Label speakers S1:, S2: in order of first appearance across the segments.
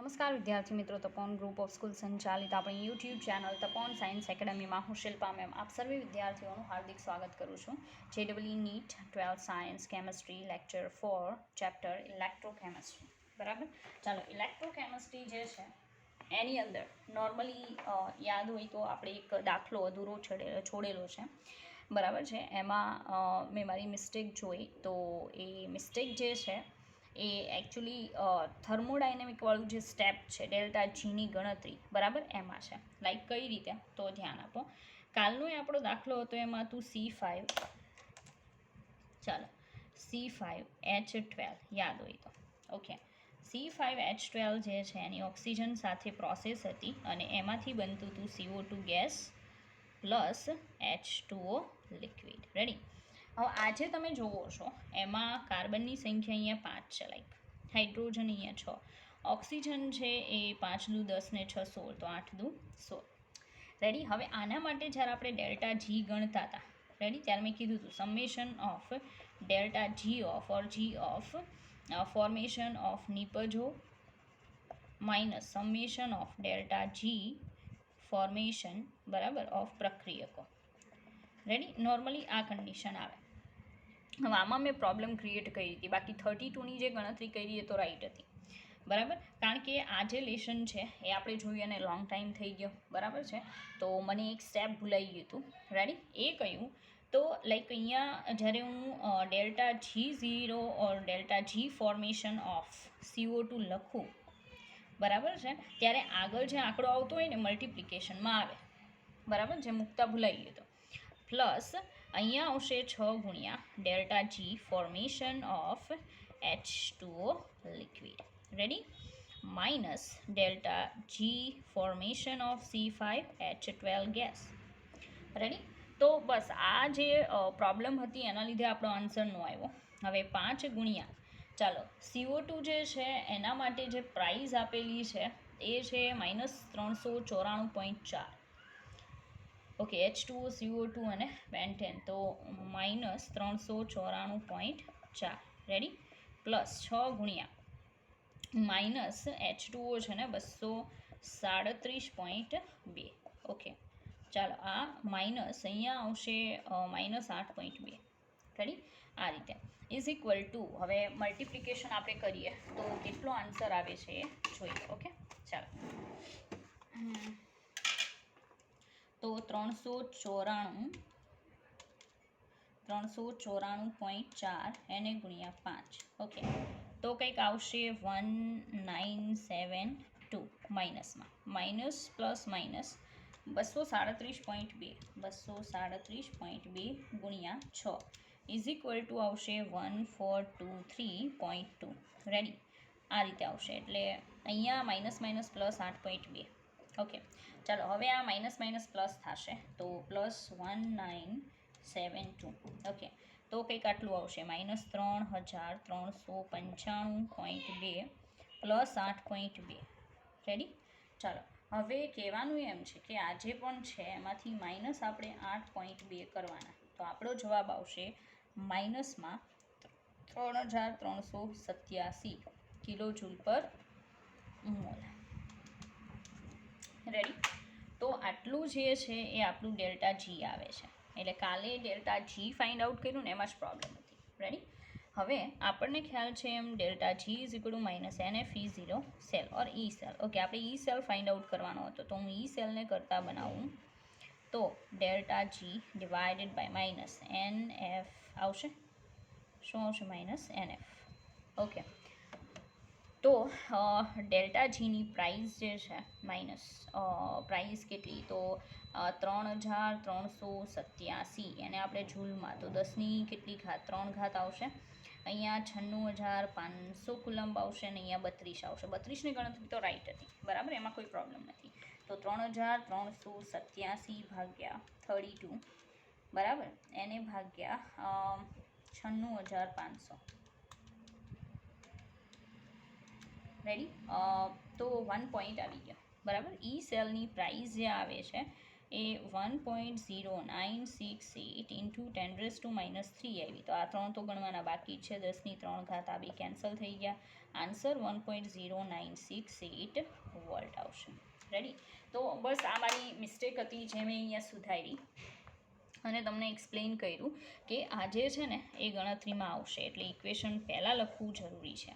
S1: નમસ્કાર વિદ્યાર્થી મિત્રો, તપોન ગ્રુપ ઓફ સ્કૂલ સંચાલિત આપણી યુટ્યુબ ચેનલ તપોન સાયન્સ એકેડમીમાં હું શિલ્પા મેમ આપ સર્વે વિદ્યાર્થીઓનું હાર્દિક સ્વાગત કરું છું. JEE NEET 12 science chemistry lecture 4 chapter electrochemistry. બરાબર, ચાલો ઇલેક્ટ્રોકેમિસ્ટ્રી જે છે એની અંદર નોર્મલી યાદ હોય તો આપણે એક દાખલો અધૂરો છોડેલો છે. બરાબર છે, એમાં મેં મારી મિસ્ટેક જોઈ તો એ મિસ્ટેક જે છે એ એકચ્યુઅલી થર્મોડાયનેમિકવાળું જે સ્ટેપ છે ડેલ્ટા જીની ગણતરી, બરાબર, એમાં છે. લાઈક કઈ રીતે તો ધ્યાન આપો. કાલનો આપણો દાખલો હતો એમાં તું C5, ચાલો C5H12 યાદ હોય તો ઓકે. C5H12 જે છે એની ઓક્સિજન સાથે પ્રોસેસ હતી અને એમાંથી બનતું હતું CO2 gas plus H2O liquid. Ready. હવે આજે તમે જુઓ છો એમાં કાર્બનની સંખ્યા અહીંયા 5 છે, લાઈક હાઇડ્રોજન અહીંયા 6, ઓક્સિજન છે એ 5 દુ 10 ને 6 16, તો 8 દુ 16. રેડી. હવે આના માટે જ્યારે આપણે ડેલ્ટા જી ગણતા હતા, રેડી, ત્યારે મેં કીધું હતું summation of delta G of or G of formation of નિપજો minus summation of delta G formation, બરાબર, ઓફ પ્રક્રિયકો. રેડી. નોર્મલી આ કન્ડિશન આવે. હવે આમાં મેં પ્રોબ્લેમ ક્રિએટ કરી હતી, બાકી 32ની જે ગણતરી કરી એ તો રાઈટ હતી. બરાબર, કારણ કે આ જે લેશન છે એ આપણે જોઈએ અને લોંગ ટાઈમ થઈ ગયો, બરાબર છે, તો મને એક સ્ટેપ ભૂલાઈ ગયું હતું. રેડી. એ કહ્યું તો લાઈક અહીંયા જ્યારે હું delta G0 or delta G formation of CO2 લખું, બરાબર છે, ત્યારે આગળ જે આંકડો આવતો હોય ને મલ્ટિપ્લિકેશનમાં આવે, બરાબર, જે મૂકતા ભૂલાઈ ગયો હતો. પ્લસ અહીંયા આવશે 6 ગુણ્યા delta G formation of H2O liquid. Ready. Minus delta G formation of C5H12 gas. Ready. તો બસ આ જે પ્રોબ્લેમ હતી એના લીધે આપણો આન્સર નો આવ્યો. હવે 5 ગુણ્યા, ચાલો CO2 જે છે એના માટે જે પ્રાઇસ આપેલી છે એ છે -394.4. ઓકે, H2O CO2 અને પેન્ટેન, તો -394.4. રેડી. પ્લસ 6 ગુણ્યા માઇનસ H2O છે ને 237.2. ઓકે, ચાલો આ માઇનસ અહીંયા આવશે -8.2. રેડી. આ રીતે ઇઝ ઇક્વલ ટુ, હવે મલ્ટિપ્લિકેશન આપણે કરીએ તો કેટલો આન્સર આવે છે એ જોઈએ. ઓકે, ચાલો તો 394.4 એને ગુણ્યા 5. ઓકે, તો કંઈક આવશે 1972. માઇનસમાં માઇનસ પ્લસ માઇનસ 237.2 ગુણ્યા 6 ઇઝ ઇક્વલ ટુ આવશે 1423.2. રેડી. આ રીતે આવશે, એટલે અહીંયા માઇનસ માઇનસ પ્લસ 8.2. ઓકે, ચાલો હવે આ માઇનસ માઇનસ પ્લસ થશે તો પ્લસ 1972. ઓકે, તો કંઈક આટલું આવશે -3395.2 પ્લસ 8.2. રેડી. ચાલો હવે કહેવાનું એમ છે કે આ જે પણ છે એમાંથી માઇનસ આપણે 8.2 કરવાના, તો આપણો જવાબ આવશે માઇનસમાં 3387 કિલોજૂલ પર મોલ. રેડી. તો આટલું જે છે એ આપણું ડેલ્ટા જી આવે છે. એટલે કાલે ડેલ્ટા જી ફાઇન્ડ આઉટ કર્યું ને એમાં જ પ્રોબ્લેમ હતી. રેડી. હવે આપણને ખ્યાલ છે એમ delta G is equal to -NFE0 cell or E cell. Okay, આપણે ઈ સેલ ફાઇન્ડ આઉટ કરવાનો હતો, તો હું ઈ સેલને કરતા બનાવું તો delta G divided by -NF આવશે. શું આવશે? -NF. ઓકે, તો ડેલ્ટા જીની પ્રાઇસ જે છે માઇનસ પ્રાઇસ કેટલી, તો 3387, એને આપણે જૂલમાં તો 10ની કેટલી ઘાત 3 ઘાત આવશે. અહીંયા 96500 કુલંબ આવશે અને અહીંયા 32 આવશે. 32ની ગણતરી તો રાઈટ હતી, બરાબર, એમાં કોઈ પ્રોબ્લેમ નથી. તો 3387 ભાગ્યા 32, બરાબર, એને ભાગ્યા 96500. રેડી. તો 1 પોઈન્ટ આવી ગયો, બરાબર. ઈ સેલની પ્રાઇસ જે આવે છે એ 1.0968 ઇન્ટુ 10⁻³ આવી. તો આ 3 તો ગણવાના બાકી છે, 10ની 3 ઘાત આ બી કેન્સલ થઈ ગયા. આન્સર 1.0968 વોલ્ટ આવશે. રેડી? તો બસ આ મારી મિસ્ટેક હતી જે મેં અહીંયા સુધારી અને તમને એક્સપ્લેન કર્યું કે આ જે છે ને એ ગણતરીમાં આવશે, એટલે ઇક્વેશન પહેલાં લખવું જરૂરી છે.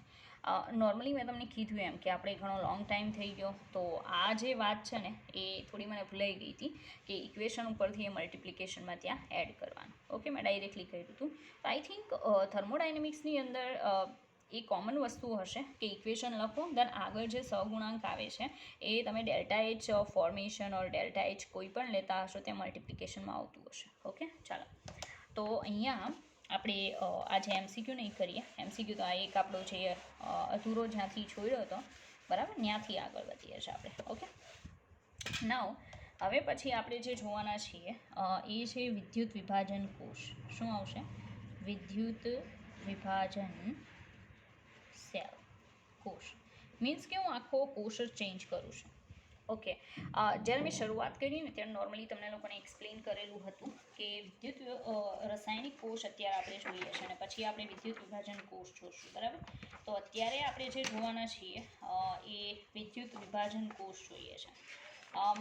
S1: નોર્મલી મેં તમને કીધું એમ કે આપણે ઘણો લોંગ ટાઈમ થઈ ગયો, તો આ જે વાત છે ને એ થોડી મને ભૂલાઈ ગઈ હતી કે ઇક્વેશન ઉપરથી એ મલ્ટિપ્લિકેશનમાં ત્યાં એડ કરવાનું. ઓકે, મેં ડાયરેક્ટલી કર્યું હતું. તો આઈ થિંક થર્મોડાયનેમિક્સની અંદર એ કોમન વસ્તુ હશે કે ઇક્વેશન લખો, દેન આગળ જે સહગુણાંક આવે છે એ તમે ડેલ્ટા એચ ફોર્મેશન ઓર ડેલ્ટા એચ કોઈ પણ લેતા હશો તે મલ્ટિપ્લિકેશનમાં આવતું હશે. ઓકે, ચાલો. તો અહીંયા આપણે આજે એમસીક્યુ નહીં કરીએ. એમસીક્યુ તો આ એક આપણો જે અધૂરો જ્યાંથી છોડ્યો હતો, બરાબર, ત્યાંથી આગળ વધીએ છીએ આપણે. ઓકે, નાવ હવે પછી આપણે જે જોવાના છીએ એ છે વિદ્યુત વિભાજન કોષ. શું આવશે? વિદ્યુત વિભાજન સેલ કોષ. મીન્સ કે હું આખો કોષ જ ચેન્જ કરું છું. ઓકે, જ્યારે મેં શરૂઆત કરી ને ત્યારે નોર્મલી તમને લોકોને એક્સપ્લેન કરેલું હતું કે વિદ્યુત રાસાયણિક કોષ અત્યારે આપણે જોઈએ છે અને પછી આપણે વિદ્યુત વિભાજન કોષ જોશું, બરાબર. તો અત્યારે આપણે જે જોવાના છીએ એ વિદ્યુત વિભાજન કોષ જોઈએ છે.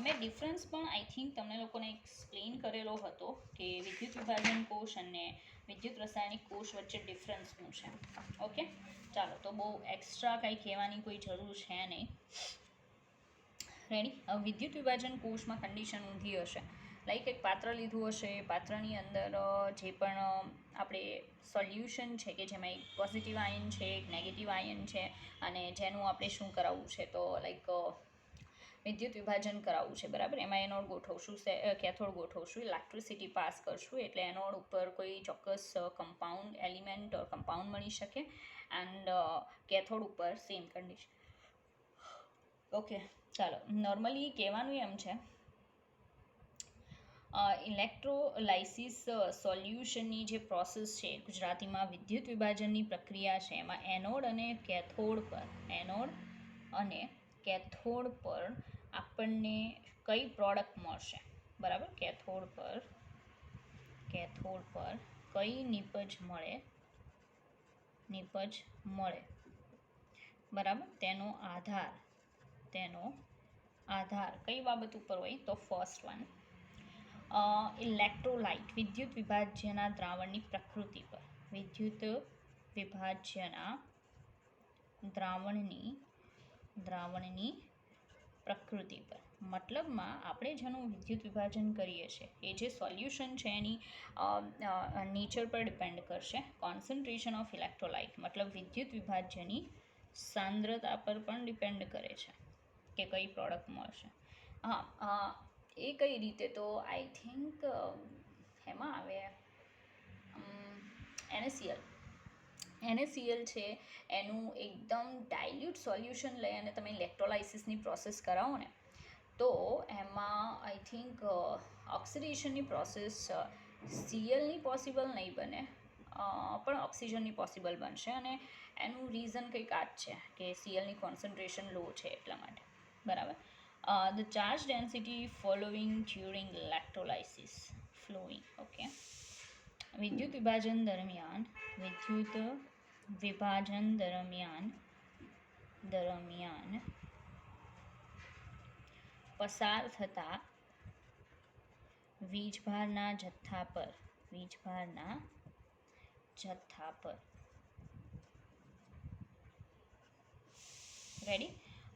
S1: મેં ડિફરન્સ પણ આઈ થિંક તમને લોકોને એક્સપ્લેન કરેલો હતો કે વિદ્યુત વિભાજન કોષ અને વિદ્યુત રાસાયણિક કોષ વચ્ચે ડિફરન્સ શું છે. ઓકે, ચાલો. તો બહુ એક્સ્ટ્રા કંઈ કહેવાની કોઈ જરૂર છે નહીં. રેડી? વિદ્યુત વિભાજન કોષમાં કન્ડિશન ઊંધી હશે. લાઈક એક પાત્ર લીધું હશે, પાત્રની અંદર જે પણ આપણે સોલ્યુશન છે કે જેમાં એક પોઝિટિવ આયન છે, એક નેગેટિવ આયન છે, અને જેનું આપણે શું કરાવવું છે, તો લાઈક વિદ્યુત વિભાજન કરાવવું છે, બરાબર. એમાં એનોડ ગોઠવશું, કેથોડ ગોઠવશું, ઇલેક્ટ્રિસિટી પાસ કરશું, એટલે એનોડ ઉપર કોઈ ચોક્કસ કમ્પાઉન્ડ એલિમેન્ટ ઓર કમ્પાઉન્ડ મળી શકે એન્ડ કેથોડ ઉપર સેમ કન્ડિશન. ઓકે, ચાલો. નોર્મલી કહેવાનું એમ છે ઇલેક્ટ્રોલાઇસિસ સોલ્યુશનની જે પ્રોસેસ છે, ગુજરાતીમાં વિદ્યુત વિભાજનની પ્રક્રિયા છે, એમાં એનોડ અને કેથોડ પર આપણને કઈ પ્રોડક્ટ મળશે, બરાબર. કેથોડ પર કઈ નિપજ મળે, બરાબર. તેનો આધાર કઈ બાબત ઉપર હોય? તો ફર્સ્ટ વન ઇલેક્ટ્રોલાઇટ વિદ્યુત વિભાજ્યના દ્રાવણની પ્રકૃતિ પર. વિદ્યુત વિભાજ્યના દ્રાવણની પ્રકૃતિ પર મતલબમાં આપણે જેનું વિદ્યુત વિભાજન કરીએ છીએ એ જે સોલ્યુશન છે એની નેચર પર ડિપેન્ડ કરશે. કોન્સન્ટ્રેશન ઓફ ઇલેક્ટ્રોલાઇટ મતલબ વિદ્યુત વિભાજ્યની સાંદ્રતા પર પણ ડિપેન્ડ કરે છે કે કઈ પ્રોડક્ટ મળશે. હા, એ કઈ રીતે? તો આઈ થિંક એમાં આવે NaCl છે, એનું એકદમ ડાયલ્યુટ સોલ્યુશન લઈ અને તમે ઇલેક્ટ્રોલાઇસિસની પ્રોસેસ કરાવો ને, તો એમાં આઈ થિંક ઓક્સિડેશનની પ્રોસેસ Clની પોસિબલ નહીં બને, પણ ઓક્સિજનની પોસિબલ બનશે. અને એનું રીઝન કંઈક આ જ છે કે Clની કોન્સન્ટ્રેશન લો છે એટલા માટે, બરાબર. The charge density following during electrolysis flowing. Okay, વિદ્યુત વિભાજન દરમિયાન પસાર થતા વીજભારના જથ્થા પર રેડી.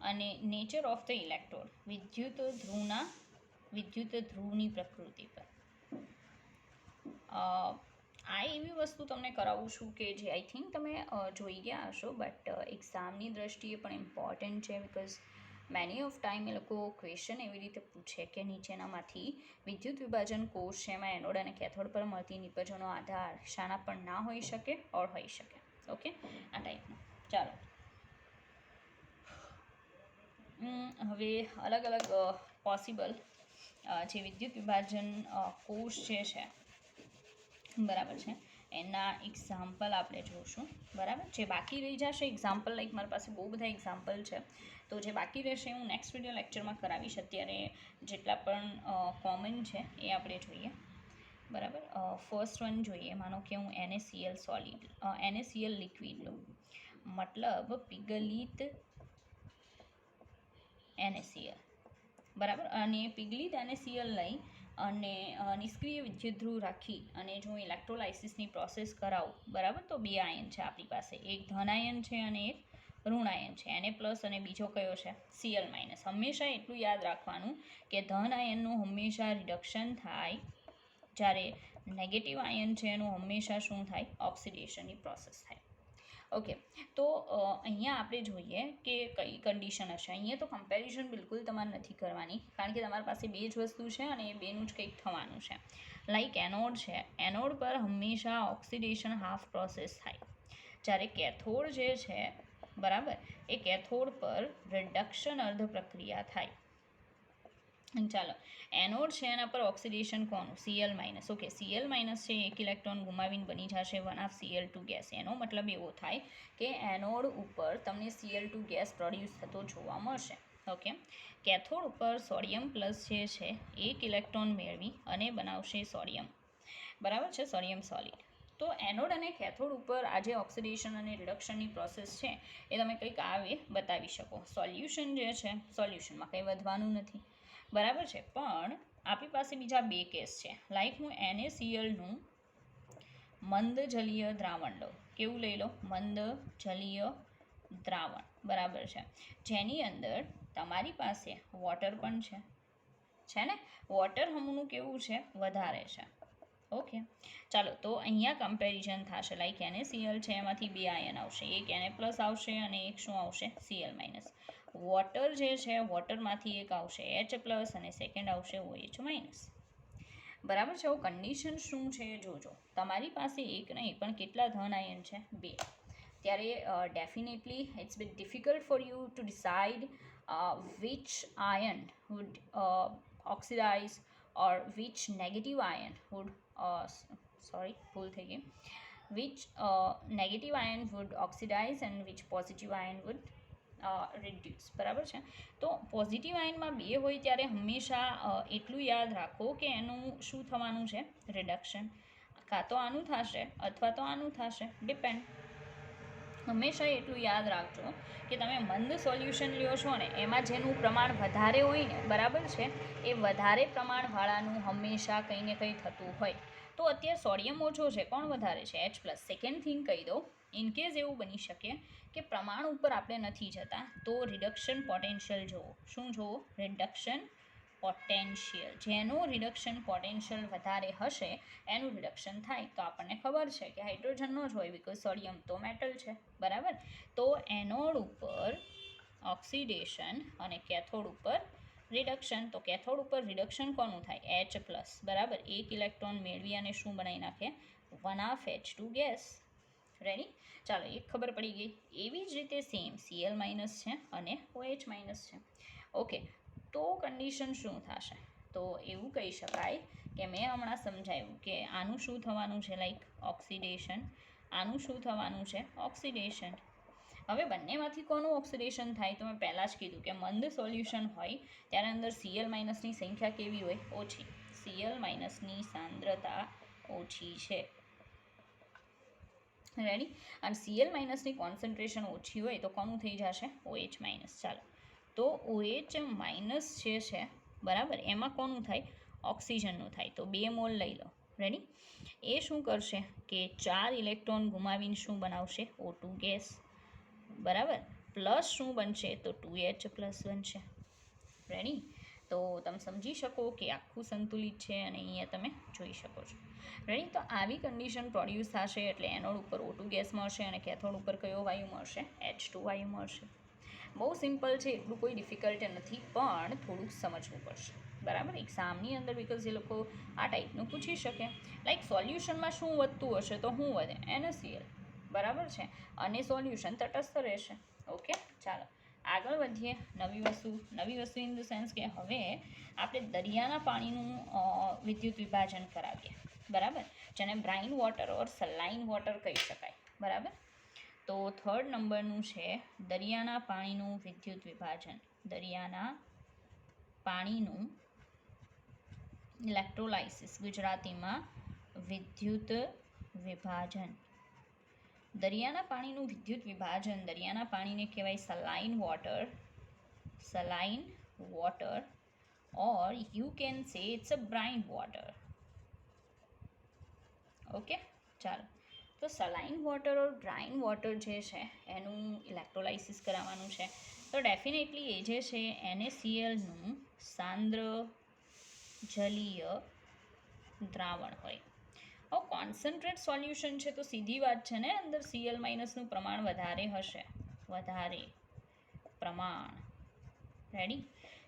S1: અને નેચર ઓફ ધ ઇલેક્ટ્રોડ વિદ્યુત ધ્રુવની પ્રકૃતિ પર. આ એવી વસ્તુ તમને કરાવું છું કે જે આઈ થિંક તમે જોઈ ગયા હશો, બટ એક્ઝામની દ્રષ્ટિએ પણ ઇમ્પોર્ટન્ટ છે. બિકોઝ મેની ઓફ ટાઈમ એ લોકો ક્વેશ્ચન એવી રીતે પૂછે કે નીચેનામાંથી વિદ્યુત વિભાજન કોષ છે એમાં એનોડ અને કેથોડ પર મળતી નિપજોનો આધાર શાના પણ ના હોઈ શકે ઓર હોઈ શકે. ઓકે, આ ટાઈપનું. ચાલો, હવે અલગ અલગ પોસિબલ જે વિદ્યુત વિભાજન કોષ જે છે, બરાબર છે, એના એક્ઝામ્પલ આપણે જોઈશું, બરાબર. જે બાકી રહી જશે એક્ઝામ્પલ, લાઈક મારી પાસે બહુ બધા એક્ઝામ્પલ છે, તો જે બાકી રહેશે હું નેક્સ્ટ વિડીયો લેક્ચરમાં કરાવીશ. અત્યારે જેટલા પણ કોમન છે એ આપણે જોઈએ, બરાબર. ફર્સ્ટ વન જોઈએ. માનો કે હું NaCl લિક્વિડ લઉં, મતલબ પિગલિત NaCl, બરાબર. અને પિગલિત NaCl લઈ અને નિષ્ક્રિય વિદ્યુતધ્રુવ રાખી અને જો ઇલેક્ટ્રોલાઇસિસની પ્રોસેસ કરાવું, બરાબર, તો બે આયન છે આપણી પાસે, એક ધન આયન છે અને એક ઋણ આયન છે, Na+ અને બીજો કયો છે Cl-. હંમેશા એટલું યાદ રાખવાનું કે ધન આયનનું હંમેશા રિડક્શન થાય, જ્યારે નેગેટિવ આયન છે એનું હંમેશા શું થાય, ઓક્સિડેશનની પ્રોસેસ થાય. ઓકે, તો અહીંયા આપણે જોઈએ કે કઈ કન્ડિશન હશે. અહીંયા તો કમ્પેરિઝન બિલકુલ તમારે નથી કરવાની, કારણ કે તમારી પાસે બે જ વસ્તુ છે અને એ બેનું જ કંઈક થવાનું છે. લાઈક એનોડ છે, એનોડ પર હંમેશા ઓક્સિડેશન હાફ પ્રોસેસ થાય, જ્યારે કેથોડ જે છે, બરાબર, એ કેથોડ પર રિડક્શન અર્ધ પ્રક્રિયા થાય. ચાલો, એનોડ છે એના પર ઓક્સિડેશન કોનું, Cl-. ઓકે, Cl- છે, એક ઇલેક્ટ્રોન ગુમાવીને બની જશે 1/2 Cl2 ગેસ. એનો મતલબ એવો થાય કે એનોડ ઉપર તમને Cl2 ગેસ પ્રોડ્યુસ થતો જોવા મળશે. ઓકે, કેથોડ ઉપર સોડિયમ પ્લસ જે છે એક ઇલેક્ટ્રોન મેળવી અને બનાવશે સોડિયમ, બરાબર છે, સોડિયમ સોલિડ. તો એનોડ અને કેથોડ ઉપર આ જે ઓક્સિડેશન અને રિડક્શનની પ્રોસેસ છે એ તમે કંઈક આવે બતાવી શકો. સોલ્યુશન જે છે, સોલ્યુશનમાં કંઈ વધવાનું નથી, બરાબર છે. પણ આપણી પાસે બીજા બે કેસ છે. લાઈક હું NaClનું મંદ જલીય દ્રાવણ લઉં. કેવું લઈ લો, મંદ જલીય દ્રાવણ, બરાબર છે, જેની અંદર તમારી પાસે વોટર પણ છે ને, વોટર હમણાં કેવું છે, વધારે છે. ઓકે, ચાલો, તો અહીંયા કમ્પેરિઝન થશે. લાઈક NaCl છે, એમાંથી બે આયન આવશે, એક Na+ આવશે અને એક શું આવશે, Cl-. વોટર જે છે, વોટરમાંથી એક આવશે H+ અને સેકન્ડ આવશે OH-. બરાબર છે. કન્ડિશન શું છે જોજો. તમારી પાસે એક નહીં પણ કેટલા ધન આયન છે, બે. ત્યારે definitely it's bit difficult for you to decide which ion would oxidize or which negative ion would ભૂલ થઈ ગઈ, which negative ion would oxidize and which positive ion would reduce, બરાબર છે. તો પોઝિટિવ આયનમાં બે હોય ત્યારે હંમેશા એટલું યાદ રાખો કે એનું શું થવાનું છે, રિડક્શન. કાં તો આનું થશે અથવા તો આનું થશે, ડિપેન્ડ. હંમેશા એટલું યાદ રાખજો કે તમે મંદ સોલ્યુશન લ્યો છો ને, એમાં જેનું પ્રમાણ વધારે હોય ને, બરાબર છે, એ વધારે પ્રમાણવાળાનું હંમેશા કંઈ ને કંઈ થતું હોય. તો અત્યારે સોડિયમ ઓછો છે, કોણ વધારે છે, H+. સેકન્ડ થિંગ કહી દઉં, ઇનકેસ એવું બની શકે કે પ્રમાણ ઉપર આપણે નથી જતા, તો રિડક્શન પોટેન્શિયલ જુઓ. શું જુઓ, રિડક્શન પોટેન્શિયલ. જેનું રિડક્શન પોટેન્શિયલ વધારે હશે એનું રિડક્શન થાય. તો આપણને ખબર છે કે હાઇડ્રોજનનો જ હોય, બિકોઝ સોડિયમ તો મેટલ છે, બરાબર. તો એનોડ ઉપર ઓક્સિડેશન અને કેથોડ ઉપર રિડક્શન. તો કેથોડ ઉપર રિડક્શન કોનું થાય, H+, બરાબર. એક ઇલેક્ટ્રોન મેળવી અને શું બનાવી નાખે, 1/2 ગેસ. રેડી, ચાલો, એક ખબર પડી ગઈ. એવી જ રીતે સેમ Cl- છે અને OH- છે. ઓકે, તો કન્ડિશન શું થશે, તો એવું કહી શકાય કે મેં હમણાં સમજાવ્યું કે આનું શું થવાનું છે, લાઈક ઓક્સિડેશન, આનું શું થવાનું છે, ઓક્સિડેશન. હવે બંનેમાંથી કોનું ઓક્સિડેશન થાય, તો મેં પહેલાં જ કીધું કે મંદ સોલ્યુશન હોય ત્યારે અંદર Cl- ની સંખ્યા કેવી હોય, ઓછી. Cl- ની સાંદ્રતા ઓછી છે, રેડી. અને Cl- ની કોન્સન્ટ્રેશન ઓછી હોય તો કોનું થઈ જશે, OH-. ચાલો, તો OH- જે છે, બરાબર, એમાં કોનું થાય, ઓક્સિજનનું થાય. તો 2 મોલ લઈ લો, રેડી. એ શું કરશે કે 4 ઇલેક્ટ્રોન ગુમાવીને શું બનાવશે, O2 ગેસ, બરાબર. પ્લસ શું બનશે, તો 2H+ બનશે, રેડી. તો તમે સમજી શકો કે આખું સંતુલિત છે અને અહીંયા તમે જોઈ શકો છો, રેડી. તો આવી કન્ડિશન પ્રોડ્યુસ થશે એટલે એનોડ ઉપર O2 ગેસ મળશે અને કેથોડ ઉપર કયો વાયુ મળશે, H2 વાયુ મળશે. બહુ સિમ્પલ છે, એટલું કોઈ ડિફિકલ્ટ નથી, પણ થોડુંક સમજવું પડશે, બરાબર, એક્ઝામની અંદર, બિકોઝ એ લોકો આ ટાઈપનું પૂછી શકે. લાઈક સોલ્યુશનમાં શું વધતું હશે, તો શું વધે, NaCl, બરાબર છે, અને સોલ્યુશન તટસ્થ રહેશે. ઓકે, ચાલો આગળ વધીએ. નવી વસ્તુ ઇન ધ સેન્સ કે હવે આપણે દરિયાના પાણીનું વિદ્યુત વિભાજન કરાવીએ. બરાબર, જેને બ્રાઇન વોટર ઓર સલાઇન વોટર કહી શકાય. બરાબર. તો થર્ડ નંબરનું છે દરિયાના પાણીનું વિદ્યુત વિભાજન. દરિયાના પાણીનું ઇલેક્ટ્રોલાઇસિસ, ગુજરાતીમાં વિદ્યુત વિભાજન. દરિયાના પાણીનું વિદ્યુત વિભાજન, દરિયાના પાણીને કહેવાય saline water, saline water, or you can say it's a brine water. Okay, ચાલો. તો saline water or brine water જે છે એનું ઇલેક્ટ્રોલાઇસિસ કરાવવાનું છે. તો ડેફિનેટલી એ જે છે NaClનું સાંદ્ર જલીય દ્રાવણ હોય. હવે કોન્સન્ટ્રેટ સોલ્યુશન છે તો સીધી વાત છે ને, અંદર Cl માઇનસનું પ્રમાણ વધારે હશે, વધારે પ્રમાણ. રેડી?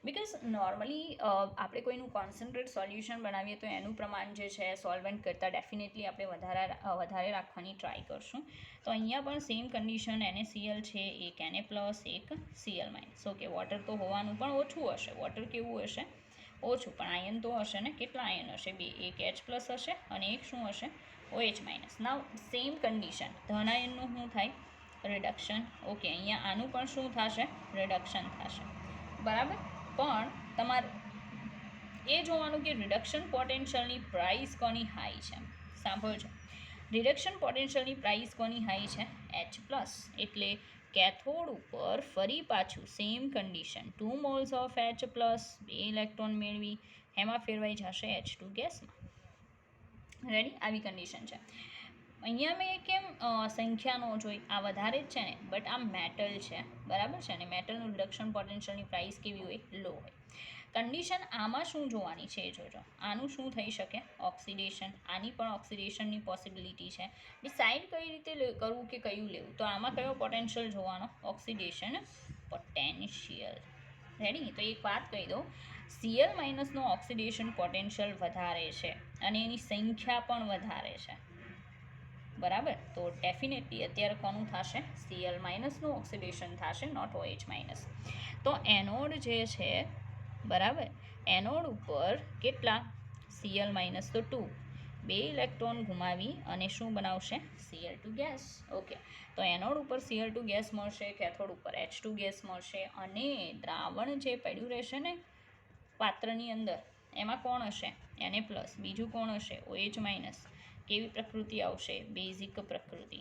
S1: બિકોઝ નોર્મલી આપણે કોઈનું કોન્સન્ટ્રેટ સોલ્યુશન બનાવીએ તો એનું પ્રમાણ જે છે સોલ્વન્ટ કરતાં ડેફિનેટલી આપણે વધારે રાખવાની ટ્રાય કરશું. તો અહીંયા પણ સેમ કન્ડિશન, NaCl છે, એક Na પ્લસ એક Cl માઇનસ. ઓકે, વોટર તો હોવાનું પણ ઓછું હશે. વોટર કેવું હશે? ઓછું, પણ આયન તો હશે ને. કેટલા આયન હશે? બે, એક H પ્લસ હશે અને એક શું હશે? OH minus. Now same condition, ધન આયનનું શું થાય? રિડક્શન. ઓકે, અહીંયા આનું પણ શું થશે? રિડક્શન થશે. બરાબર. પણ તમારે એ જોવાનું કે રિડક્શન પોટેન્શિયલની પ્રાઇસ કોની હાઈ છે. સાંભળજો, રિડક્શન પોટેન્શિયલની પ્રાઇસ કોની હાઈ છે? H plus. એટલે કેથોડ ઉપર ફરી પાછું same condition, 2 moles of H plus, 2 electron મેળવી એમાં ફેરવાઈ જશે H2 ગેસમાં. રેડી? આવી કન્ડિશન છે. અહીંયા મેં કેમ સંખ્યા ન જોઈ? આ વધારે જ છે ને, બટ આ મેટલ છે. બરાબર છે ને, મેટલનું રિડક્શન પોટેન્શિયલની પ્રાઇસ કેવી હોય? લો હોય. કન્ડિશન આમાં શું જોવાની છે એ જોજો. આનું શું થઈ શકે? ઓક્સિડેશન. આની પણ ઓક્સિડેશનની પોસિબિલિટી છે. ડિસાઇડ કઈ રીતે કરવું કે કયું લેવું? તો આમાં કયો પોટેન્શિયલ જોવાનો? Oxidation potential. રેડી? તો એક વાત કહી દઉં, Cl માઇનસનો ઓક્સિડેશન પોટેન્શિયલ વધારે છે અને એની સંખ્યા પણ વધારે છે. બરાબર. તો ડેફિનેટલી અત્યારે કોનું થશે? Cl માઇનસનું ઓક્સિડેશન થશે, નોટ OH માઇનસ. તો એનોડ જે છે, બરાબર, એનોડ ઉપર કેટલા? Cl માઇનસ તો 2, 2 ઇલેક્ટ્રોન ગુમાવી અને શું બનાવશે? Cl2 gas. ઓકે, તો એનોડ ઉપર Cl2 ગેસ મળશે, કેથોડ ઉપર H2 ગેસ મળશે અને દ્રાવણ જે પડ્યું રહેશે ને પાત્રની અંદર, એમાં કોણ હશે? Na plus. બીજું કોણ હશે? OH minus. કેવી પ્રકૃતિ આવશે? બેઝિક પ્રકૃતિ.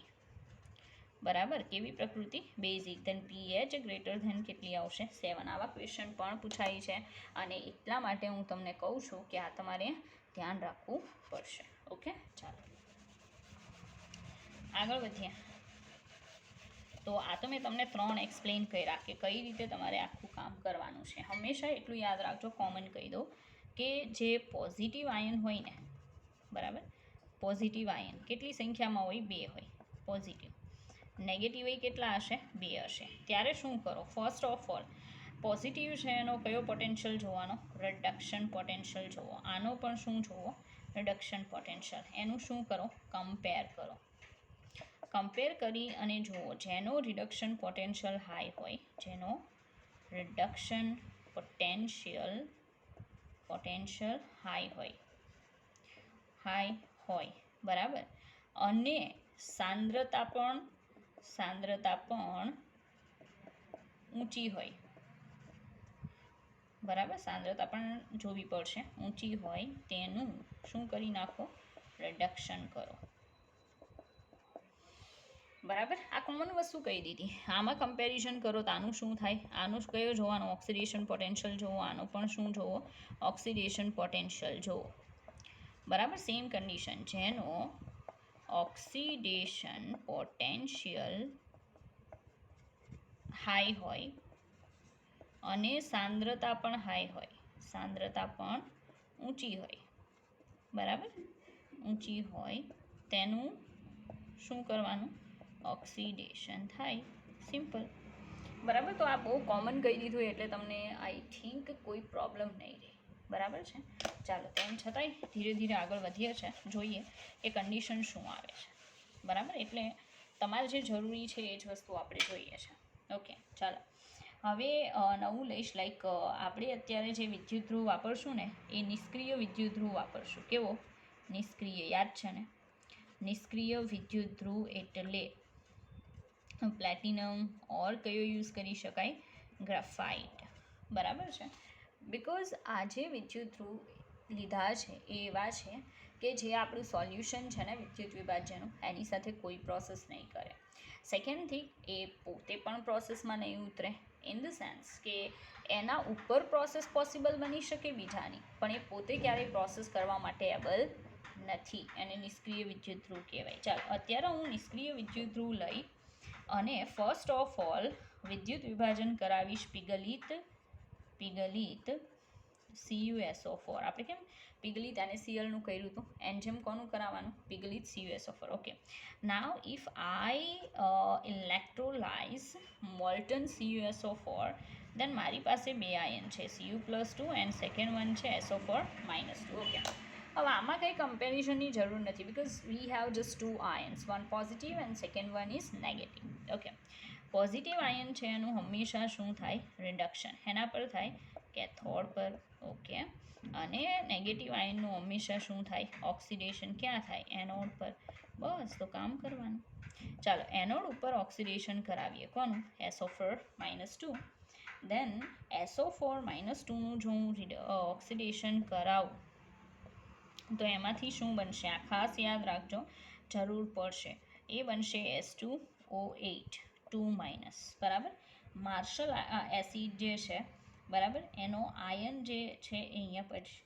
S1: બરાબર, કેવી પ્રકૃતિ? Basic. Then pH greater than કેટલી આવશે? 7. આવા ક્વેશ્ચન પણ પૂછાય છે અને એટલા માટે હું તમને કહું છું કે આ તમારે ધ્યાન રાખવું પડશે. ઓકે, ચાલો આગળ વધીએ. તો આ તો મેં તમને 3 એક્સપ્લેન કર્યા કે કઈ રીતે તમારે આખું કામ કરવાનું છે. હંમેશા એટલું યાદ રાખજો, કોમન કહી દો કે જે પોઝિટિવ આયન હોય ને, બરાબર, પોઝિટિવ આયન કેટલી સંખ્યામાં હોય? 2 હોય પોઝિટિવ. નેગેટિવ એ કેટલા હશે? 2 હશે. ત્યારે શું કરો? ફર્સ્ટ ઓફ ઓલ પોઝિટિવ છે એનો કયો પોટેન્શિયલ જોવાનો? રિડક્શન પોટેન્શિયલ જોવો. આનો પણ શું જોવો? Reduction potential. એનું શું કરો? કમ્પેર કરો. કમ્પેર કરી અને જુઓ જેનો રિડક્શન પોટેન્શિયલ હાઈ હોય, જેનો રિડક્શન પોટેન્શિયલ હાઈ હોય, બરાબર, અને સાંદ્રતા પણ ઊંચી હોય. બરાબર, સાંદ્રતા પણ જોવી પડશે, ઊંચી હોય, તેનું શું કરી નાખો? રિડક્શન કરો. બરાબર, આ કોમન વસ્તુ કહી દીધી. આમાં કમ્પેરિઝન કરો તો આનું શું થાય? આનું કયો જોવાનો? ઓક્સિડેશન પોટેન્શિયલ જોવો. આનો પણ શું જોવો? ઓક્સિડેશન પોટેન્શિયલ જોવો. બરાબર, સેમ કન્ડિશન, જેનો ઓક્સિડેશન પોટેન્શિયલ હાઈ હોય અને સાંદ્રતા પણ હાઈ હોય, સાંદ્રતા પણ ઊંચી હોય. બરાબર, ઊંચી હોય, તેનું શું કરવાનું? ઓક્સિડેશન થાય. સિમ્પલ. બરાબર, તો આ બહુ કોમન કહી દીધું એટલે તમને આઈ થિંક કોઈ પ્રોબ્લેમ નહીં રહે. બરાબર છે, ચાલો. તેમ છતાંય ધીરે ધીરે આગળ વધીએ છે, જોઈએ કે કન્ડિશન શું આવે છે. બરાબર, એટલે તમારે જે જરૂરી છે એ જ વસ્તુ આપણે જોઈએ છે. ઓકે, ચાલો. હવે નવું લઈશ, લાઈક આપણે અત્યારે જે વિદ્યુત ધ્રુવ વાપરશું ને એ નિષ્ક્રિય વિદ્યુત ધ્રુવ વાપરશું. કેવો? નિષ્ક્રિય યાદ છે ને, નિષ્ક્રિય વિદ્યુત ધ્રુવ એટલે પ્લેટિનમ ઓર કયો યુઝ કરી શકાય, ગ્રાફાઇટ. બરાબર છે. બિકોઝ આ જે વિદ્યુત ધ્રુવ લીધા છે એ એવા છે કે જે આપણું સોલ્યુશન છે ને વિદ્યુત વિભાજ્યનું એની સાથે કોઈ પ્રોસેસ નહીં કરે. સેકન્ડ થિંગ, એ પોતે પણ પ્રોસેસમાં નહીં ઉતરે, ઇન ધ સેન્સ કે એના ઉપર પ્રોસેસ પોસિબલ બની શકે બીજાની, પણ એ પોતે ક્યારેય પ્રોસેસ કરવા માટે એબલ નથી, એને નિષ્ક્રિય વિદ્યુત ધ્રુવ કહેવાય. ચાલો અત્યારે હું નિષ્ક્રિય વિદ્યુત ધ્રુવ લઈ અને ફર્સ્ટ ઓફ ઓલ વિદ્યુત વિભાજન કરાવીશ પિગલિત CuSO4. આપણે કેમ પિગલિત અને સીએલનું કર્યું હતું એન જેમ કોનું કરાવવાનું, પિગલિત CuSO4. Okay, now if I electrolyse molten CuSO4, then મારી પાસે બે આયન છે Cu+2 એન્ડ સેકન્ડ વન છે SO4-2. ઓકે, હવે આમાં કંઈ કમ્પેરિઝનની જરૂર નથી because we have just two ions, one positive and second one is negative. Okay, positive ion છે એનું હંમેશા શું થાય, રિડક્શન એના પર થાય, કેથોડ પર. ઓકે, અને નેગેટિવ આયનનું હંમેશા શું થાય, ઓક્સિડેશન ક્યાં થાય, એનોડ પર. બસ તો કામ કરવાનું. ચાલો એનોડ ઉપર ઓક્સિડેશન કરાવીએ કોનું, SO4-2. દેન SO4-2નું જો હું ઓક્સિડેશન કરાવું તો એમાંથી શું બનશે, આ ખાસ યાદ રાખજો, જરૂર પડશે. એ બનશે S2O8 2-. બરાબર. માર્શલ એસિડ જે છે બરાબર, એનો આયન જે છે એ અહીંયા પછી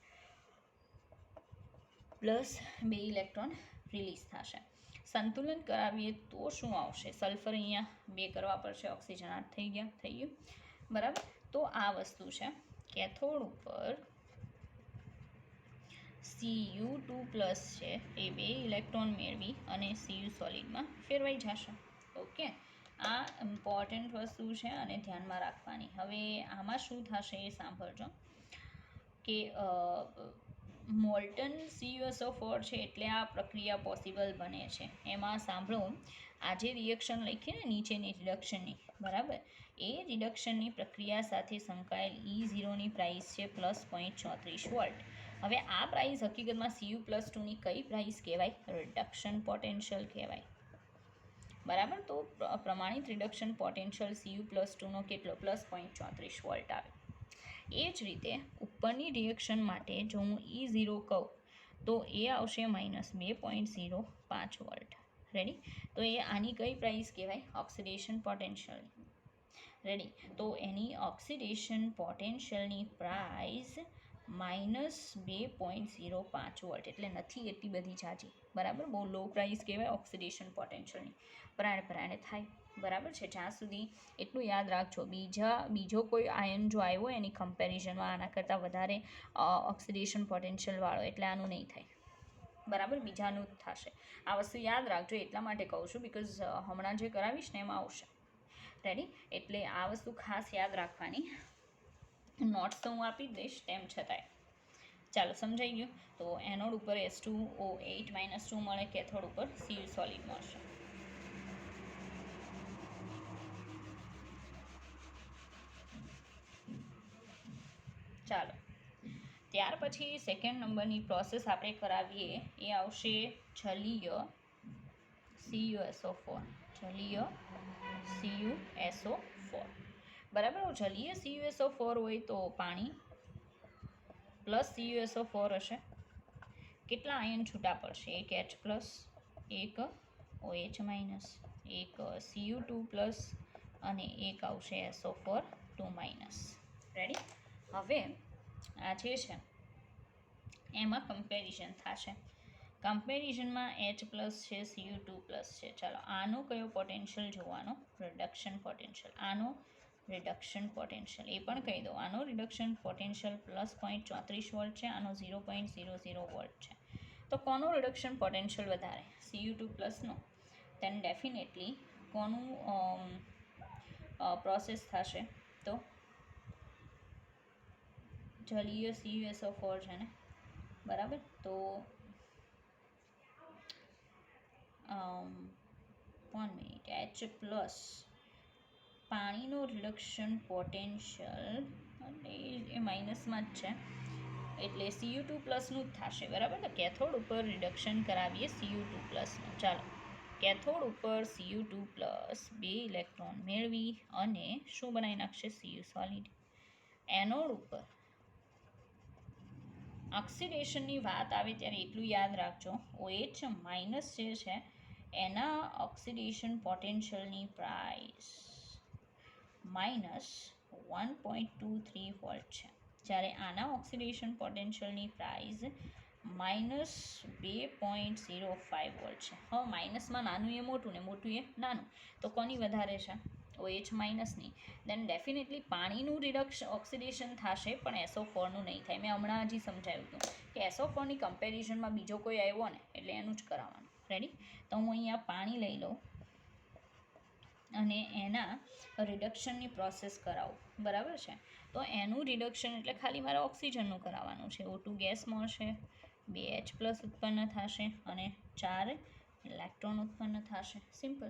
S1: પ્લસ 2 ઇલેક્ટ્રોન રિલીઝ થશે. સંતુલન કરાવીએ તો શું આવશે, સલ્ફર અહીંયા 2 કરવા પડશે, ઓક્સિજન 8 થઈ ગયું. બરાબર. તો આ વસ્તુ છે, કેથોડ ઉપર Cu2+ છે એ 2 ઇલેક્ટ્રોન મેળવી અને Cu સોલિડમાં ફેરવાઈ જશે. ઓકે, આ ઇમ્પોર્ટન્ટ વસ્તુ છે અને ધ્યાનમાં રાખવાની. હવે આમાં શું થશે એ સાંભળજો કે મોલ્ટન CuSO4 છે એટલે આ પ્રક્રિયા પોસિબલ બને છે. એમાં સાંભળો, આ જે રિએક્શન લખીએ ને નીચેની રિડક્શનની, બરાબર, એ રિડક્શનની પ્રક્રિયા સાથે સંકળાયેલ E0ની પ્રાઇસ છે +0.34 વોલ્ટ. હવે આ પ્રાઇસ હકીકતમાં Cu+2ની કઈ પ્રાઇસ કહેવાય, રિડક્શન પોટેન્શિયલ કહેવાય. બરાબર. તો પ્રમાણિત રિડક્શન પોટેન્શિયલ Cu+2નો કેટલો, +0.34 વોલ્ટ આવે. એ જ રીતે ઉપરની રિએક્શન માટે જો હું E0 કહું તો એ આવશે -2.05 વોલ્ટ. રેડી. તો એ આની કઈ પ્રાઇસ કહેવાય, ઓક્સિડેશન પોટેન્શિયલ. રેડી. તો એની ઓક્સિડેશન પોટેન્શિયલની પ્રાઇસ -2.05 વોલ્ટ, એટલે નથી એટલી બધી જાજી. બરાબર. બહુ લો પ્રાઇસ કહેવાય ઓક્સિડેશન પોટેન્શિયલની. પ્રાણે થાય. બરાબર છે. જ્યાં સુધી એટલું યાદ રાખજો, બીજો કોઈ આયન જો આવ્યો એની કમ્પેરિઝનમાં આના કરતાં વધારે ઓક્સિડેશન પોટેન્શિયલવાળો, એટલે આનું નહીં થાય. બરાબર, બીજાનું જ થશે. આ વસ્તુ યાદ રાખજો, એટલા માટે કહું છું બિકોઝ હમણાં જે કરાવીશ ને એમાં આવશે. રેડી. એટલે આ વસ્તુ ખાસ યાદ રાખવાની. નોટ્સ તો હું આપી જ દઈશ તેમ છતાંય. ચાલો સમજાઈ ગયું. તો એનોડ ઉપર S2O8-2 મળે, કેથોડ ઉપર Cu સોલિડ મળશે. ચાલો ત્યાર પછી સેકન્ડ નંબરની પ્રોસેસ આપણે કરાવીએ એ આવશે જલીય CuSO4. જલીય CuSO4. બરાબર. જલીય CuSO4 હોય તો પાણી પ્લસ CuSO4 હશે. કેટલા આયન છૂટા પડશે, એક H+, એક OH-, એક Cu2+, અને એક આવશે SO4-2-. રેડી. હવે આ જે છે એમાં કમ્પેરિઝન થશે. કમ્પેરિઝનમાં H+ છે, Cu2+ છે. ચાલો આનો કયો પોટેન્શિયલ જોવાનો, રિડક્શન પોટેન્શિયલ. આનો રિડક્શન પોટેન્શિયલ એ પણ કહી દો. આનો રિડક્શન પોટેન્શિયલ +0.34 વોલ્ટ છે, આનો 0.00 વોલ્ટ છે. તો કોનો રિડક્શન પોટેન્શિયલ વધારે, Cu2+નો. દેન ડેફિનેટલી કોનું પ્રોસેસ થશે, તો જલીય CuSO4 છે ને. બરાબર. તો 1 મિનિટ, H+ પાણીનો રિડક્શન પોટેન્શિયલ, એ માઇનસમાં જ છે, એટલે Cu2 પ્લસનું જ થશે, બરાબર. તો કેથોડ ઉપર રિડક્શન કરાવીએ Cu2 પ્લસનું. ચાલો, કેથોડ ઉપર Cu2 પ્લસ 2 ઇલેક્ટ્રોન મેળવી અને શું બનાવી નાખશે? Cu solid. એનોડ ઉપર ઓક્સિડેશનની વાત આવે ત્યારે એટલું યાદ રાખજો, OH માઇનસ જે છે એના ઓક્સિડેશન પોટેન્શિયલની પ્રાઇસ -1.23 વોલ્ટ છે, જ્યારે આના ઓક્સિડેશન પોટેન્શિયલની પ્રાઇસ -2.05 વોલ્ટ છે. હવે માઇનસમાં નાનું એ મોટું ને મોટું એ નાનું, તો કોની વધારે છે? OH માઇનસની. દેન ડેફિનેટલી પાણીનું ઓક્સિડેશન થશે, પણ SO4નું નહીં થાય. મેં હમણાં હજી સમજાવ્યું હતું કે SO4ની કમ્પેરિઝનમાં બીજો કોઈ આવ્યો ને એટલે એનું જ કરાવવાનું. રેડી? તો હું અહીંયા પાણી લઈ લઉં અને એના રિડક્શનની પ્રોસેસ કરાવું, બરાબર છે. તો એનું રિડક્શન એટલે ખાલી મારે ઓક્સિજનનું કરાવવાનું છે. O2 ગેસ મળશે, 2H+ ઉત્પન્ન થશે અને 4 ઇલેક્ટ્રોન ઉત્પન્ન થશે. સિમ્પલ,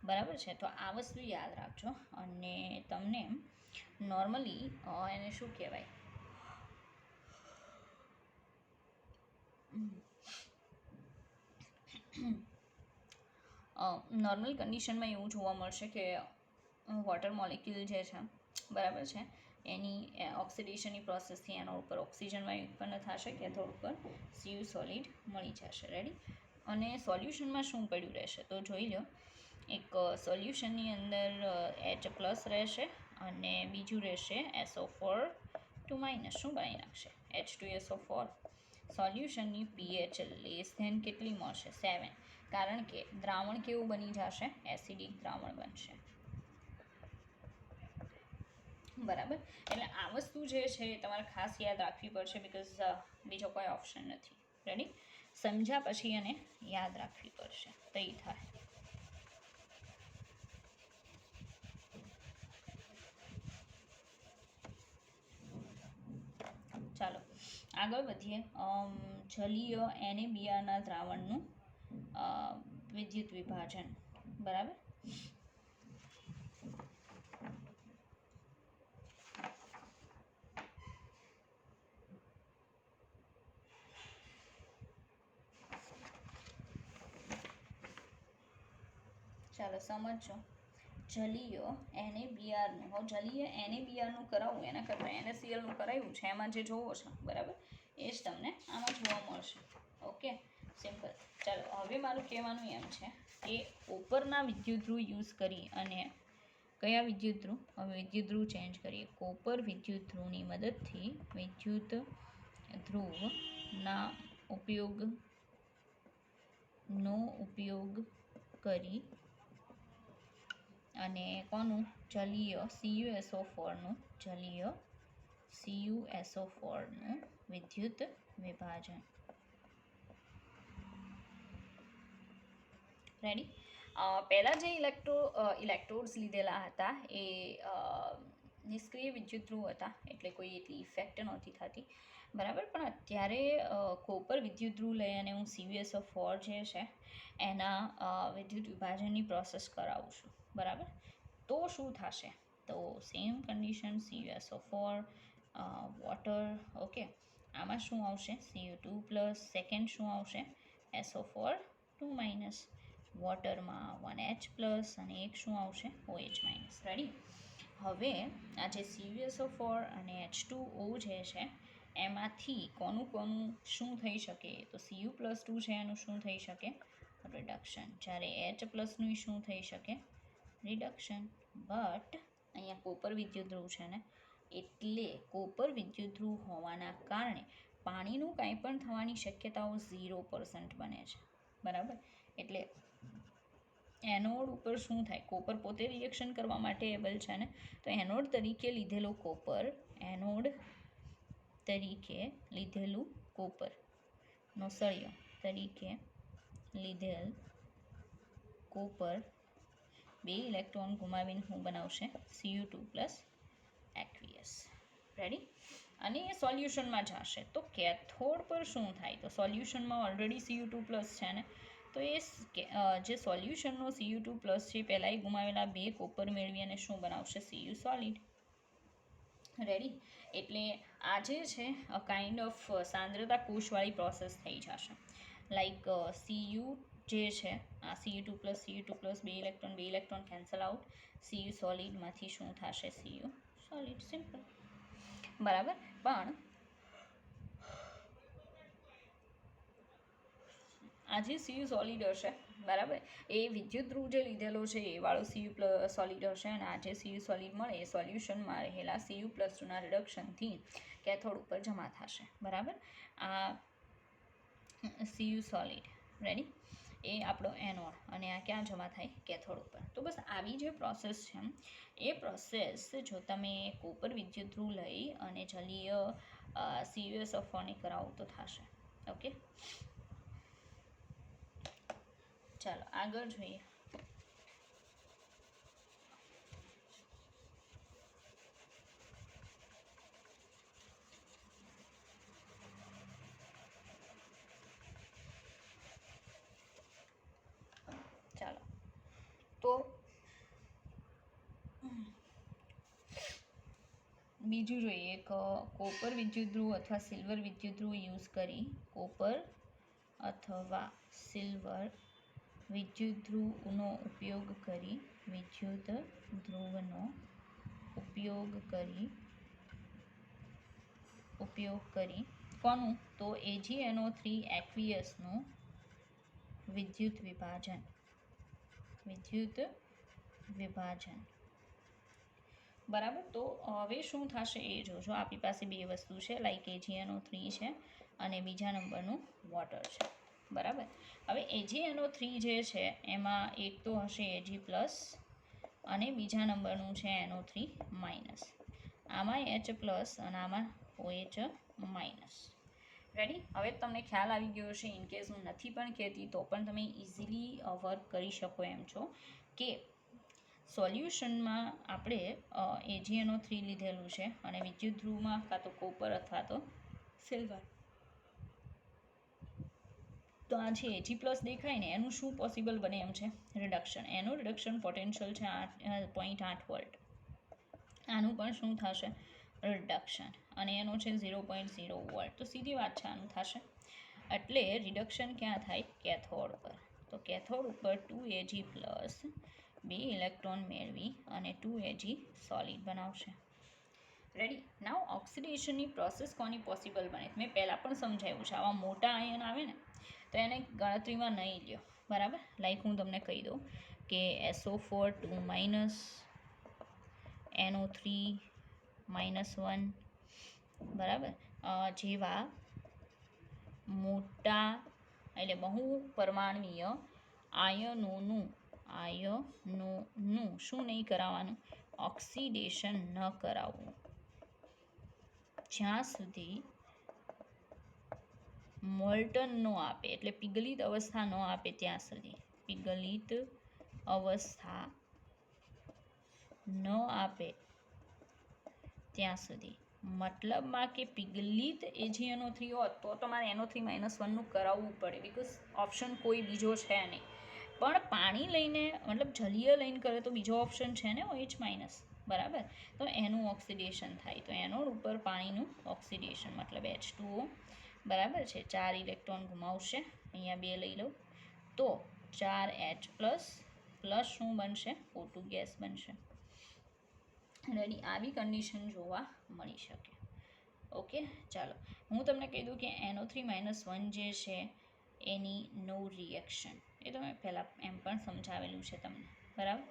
S1: બરાબર છે. તો આ વસ્તુ યાદ રાખજો. અને તમને નોર્મલી એને શું કહેવાય, નોર્મલ કન્ડિશનમાં એવું જોવા મળશે કે વોટર મોલિક્યુલ જે છે, બરાબર છે, એની ઓક્સિડેશનની પ્રોસેસથી એના ઉપર ઓક્સિજન વાયુ ઉત્પન્ન થશે, કેથોડ ઉપર Cu સોલિડ મળી જશે. રેડી? અને સોલ્યુશનમાં શું પડ્યું રહેશે તો જોઈ લો. એક સોલ્યુશનની અંદર H+ રહેશે અને બીજું રહેશે SO4 2 માઇનસ. શું બનાવી નાખશે? H2SO4. સોલ્યુશનની pH લેસ ધેન કેટલી મળશે? 7, કારણ કે દ્રાવણ કેવું બની જશે? એસિડિક દ્રાવણ બનશે, બરાબર. એટલે આ વસ્તુ જે છે એ તમારે ખાસ યાદ રાખવી પડશે, બિકોઝ બીજો કોઈ ઓપ્શન નથી. રેડી? સમજ્યા પછી એને યાદ રાખવી પડશે, તો એ થાય. ચાલો આગળ વધીએ. જલીય NaBrના દ્રાવણનું વિદ્યુત વિભાજન, બરાબર. ચાલો સમજો. જલીય NaBrનું, હવે જલીય NaBrનું કરાવવું એના કરતાં NaClનું કરાવ્યું છે, એમાં જે જોવો છો, બરાબર, એ જ તમને આમાં જોવા મળશે. Okay, simple. ચાલો, હવે મારું કહેવાનું એમ છે કે કોપરના વિદ્યુતધ્રુવ યુઝ કરી અને કયા વિદ્યુતધ્રુવ? હવે વિદ્યુતધ્રુવ ચેન્જ કરીએ. કોપર વિદ્યુતધ્રુવની મદદથી વિદ્યુત ધ્રુવના ઉપયોગ કરી અને કોનું? જલીય CuSO4નું વિદ્યુત વિભાજન. રેડી? પહેલાં જે ઇલેક્ટ્રોડ્સ લીધેલા હતા એ નિષ્ક્રિય વિદ્યુતધ્રુવ હતા, એટલે કોઈ એટલી ઇફેક્ટ નહોતી થતી, બરાબર. પણ અત્યારે કોપર વિદ્યુતધ્રુવ લઈ અને હું CuSO4 જે છે એના વિદ્યુત વિભાજનની પ્રોસેસ કરાવું છું, બરાબર. તો શું થશે? તો same condition, CuSO4 water. Okay, આમાં શું આવશે? Cu2+. સેકન્ડ શું આવશે? SO4 2 minus. વોટરમાં 1H+ અને એક શું આવશે? OH minus. રેડી? હવે આ જે CuSO4 અને H2O જે છે એમાંથી કોનું શું થઈ શકે? તો Cu+2 છે એનું શું થઈ શકે? રિડક્શન. જ્યારે H+નું શું થઈ શકે? રિડક્શન. બટ અહીંયા કોપર વિદ્યુતધ્રુવ છે ને, એટલે કોપર વિદ્યુતધ્રુવ હોવાના કારણે પાણીનું કાંઈ પણ થવાની શક્યતાઓ 0% બને છે, બરાબર. એટલે એનોડ ઉપર શું થાય? કોપર પોતે રિએક્શન કરવા માટે એબલ છે ને, તો એનોડ તરીકે લીધેલું કોપરનો સળિયો તરીકે લીધેલ કોપર 2 ઇલેક્ટ્રોન ગુમાવીને હું બનાવશે? Cu2+ aqueous. રેડી? અને એ સોલ્યુશનમાં જશે. તો કેથોડ પર શું થાય? તો સોલ્યુશનમાં ઓલરેડી Cu2+ છે ને, તો એ જે સોલ્યુશનનો Cu2+ છે પહેલાં એ ગુમાવેલા 2 કોપર મેળવી અને શું બનાવશે? Cu solid. રેડી. એટલે આ જે છે કાઇન્ડ ઓફ સાંદ્રતા કોષવાળી પ્રોસેસ થઈ જશે. લાઈક સીયુ જે છે આ Cu2+Cu2+ બે ઇલેક્ટ્રોન કેન્સલ આઉટ. સીયુ સોલિડમાંથી શું થશે? Cu solid. સિમ્પલ. બરાબર. પણ આ જે સીયુ સોલિડ હશે, બરાબર, એ વિદ્યુત ધ્રુવ જે લીધેલો છે એ વાળો સીયુ સોલિડ હશે, અને આ જે સીયુ સોલિડ મળે એ સોલ્યુશનમાં રહેલા Cu+2ના રિડક્શનથી કેથોડ ઉપર જમા થશે. બરાબર. આ સીયુ સોલિડ રેડી એ આપણો એનોડ, અને આ ક્યાં જમા થાય? કેથોડ ઉપર. તો બસ આવી જે પ્રોસેસ છે એ પ્રોસેસ જો તમે કોપર વિદ્યુત ધ્રુવ લઈ અને જલીય CuSO4 કરાવો તો થશે. ઓકે, ચાલો આગળ જોઈએ. ચાલો તો બીજું જોઈએ. એક કોપર વિદ્યુત ધ્રુવ અથવા સિલ્વર વિદ્યુત ધ્રુવ યુઝ કરી કોપર અથવા સિલ્વર વિદ્યુત ધ્રુવનો ઉપયોગ કરી કોનું? તો AgNO3 એક્વિયસનું વિદ્યુત વિભાજન. બરાબર. તો હવે શું થશે એ જોજો. આપણી પાસે બે વસ્તુ છે, લાઈક AgNO3 છે અને બીજા નંબરનું વોટર છે. બરાબર. હવે AgNO3 જે છે એમાં એક તો હશે Ag+ અને બીજા નંબરનું છે NO3-. આમાં H+ અને આમાં OH-. રેડી. હવે તમને ખ્યાલ આવી ગયો હશે. ઇનકેસ હું નથી પણ કહેતી તો પણ તમે ઇઝીલી વર્ક કરી શકો એમ છો કે સોલ્યુશનમાં આપણે AgNO3 લીધેલું છે અને વિદ્યુત ધ્રુવમાં કાં તો કોપર અથવા તો સિલ્વર. તો આ જે Ag+ દેખાય ને એનું શું પોસિબલ બને એમ છે? રિડક્શન. એનું રિડક્શન પોટેન્શિયલ છે 0.8 વોલ્ટ. આનું પણ શું થશે? રિડક્શન. અને એનો છે 0.0 વોલ્ટ. તો સીધી વાત છે, આનું થશે. એટલે રિડક્શન ક્યાં થાય? કેથોડ પર. તો કેથોડ ઉપર 2Ag+ બે ઇલેક્ટ્રોન મેળવી અને 2Ag સોલિડ બનાવશે. રેડી. નાવ ઓક્સિડેશનની પ્રોસેસ કોની પોસિબલ બને? મેં પહેલાં પણ સમજાવ્યું છે. આવા મોટા આયન આવે ને તો એને ગણતરીમાં નહીં લ્યો. બરાબર. લાઈક હું તમને કહી દઉં કે SO4 2-, NO3 -1, બરાબર, જેવા મોટા એટલે બહુ પરમાણવીય આયનોનું શું નહીં કરાવવાનું? ઓક્સિડેશન ન કરાવવું. જ્યાં સુધી મોલ્ટન ન આપે, એટલે પીગલિત અવસ્થા ન આપે ત્યાં સુધી. પીગલિત અવસ્થા ન આપે ત્યાં સુધી. મતલબમાં કે પીગલિત AgNO3 હોત તો તમારે NO3-1 નું કરાવવું પડે, બિકોઝ ઓપ્શન કોઈ બીજો છે નહીં. પણ પાણી લઈને, મતલબ જલીય લઈને કરે તો બીજો ઓપ્શન છે ને OH-. બરાબર. તો એનું ઓક્સિડેશન થાય. તો એનોડ ઉપર પાણીનું ઓક્સિડેશન, મતલબ H2O. બરાબર છે. 4 ઇલેક્ટ્રોન ગુમાવશે. અહીંયા 2 લઈ લો તો 4H+ પ્લસ શું બનશે? O2 ગેસ બનશે. રેડી. આવી કન્ડિશન જોવા મળી શકે. ઓકે, ચાલો હું તમને કહી દઉં કે NO3-1 જે છે એની નો રિએક્શન. એ તો મેં પહેલાં એમ પણ સમજાવેલું છે તમને. બરાબર.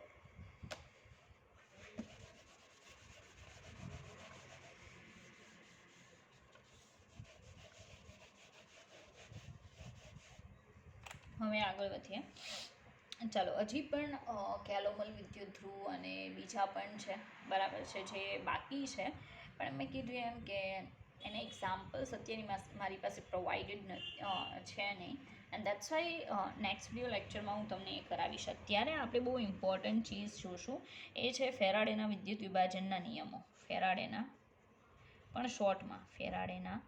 S1: હવે આગળ વધીએ. ચાલો, હજી પણ કેલોમલ વિદ્યુત ધ્રુવ અને બીજા પણ છે, બરાબર છે, જે બાકી છે. પણ મેં કીધું એમ કે એને એક્ઝામ્પલ્સ અત્યારની મારી પાસે પ્રોવાઇડેડ છે નહીં, and that's why next video લેક્ચરમાં હું તમને એ કરાવીશ. અત્યારે આપણે બહુ ઇમ્પોર્ટન્ટ ચીઝ જોશું, એ છે ફેરાડેના વિદ્યુત વિભાજનના નિયમો. ફેરાડેના પણ શોર્ટમાં ફેરાડેના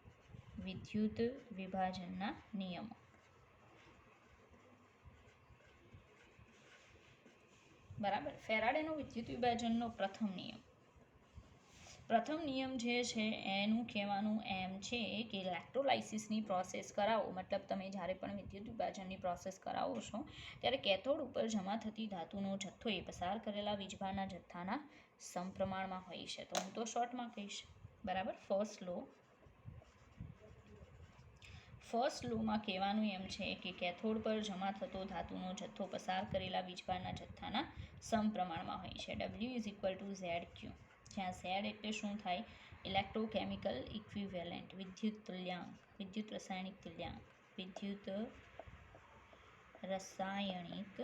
S1: વિદ્યુત વિભાજનના નિયમો. બરાબર. ફેરાડેનો વિદ્યુત વિભાજનનો પ્રથમ નિયમ. પ્રથમ નિયમ જે છે એનું કહેવાનું એમ છે કે ઇલેક્ટ્રોલાઇસિસની પ્રોસેસ કરાવો, મતલબ તમે જ્યારે પણ વિદ્યુત વિભાજનની પ્રોસેસ કરાવો છો ત્યારે કેથોડ ઉપર જમા થતી ધાતુનો જથ્થો એ પસાર કરેલા વીજભારના જથ્થાના સમપ્રમાણમાં હોય છે. તો હું તો શોર્ટમાં કહીશ, બરાબર. ફર્સ્ટ લોમાં કહેવાનું એમ છે કે કેથોડ પર જમા થતો ધાતુનો જથ્થો પસાર કરેલા વીજભારના જથ્થાના સમપ્રમાણમાં હોય છે. W=ZQ, જ્યાં Z એટલે શું થાય? ઇલેક્ટ્રોકેમિકલ ઇક્વિવેલન્ટ, વિદ્યુત તુલ્યાંક, વિદ્યુત રાસાયણિક તુલ્યાંક, વિદ્યુત રાસાયણિક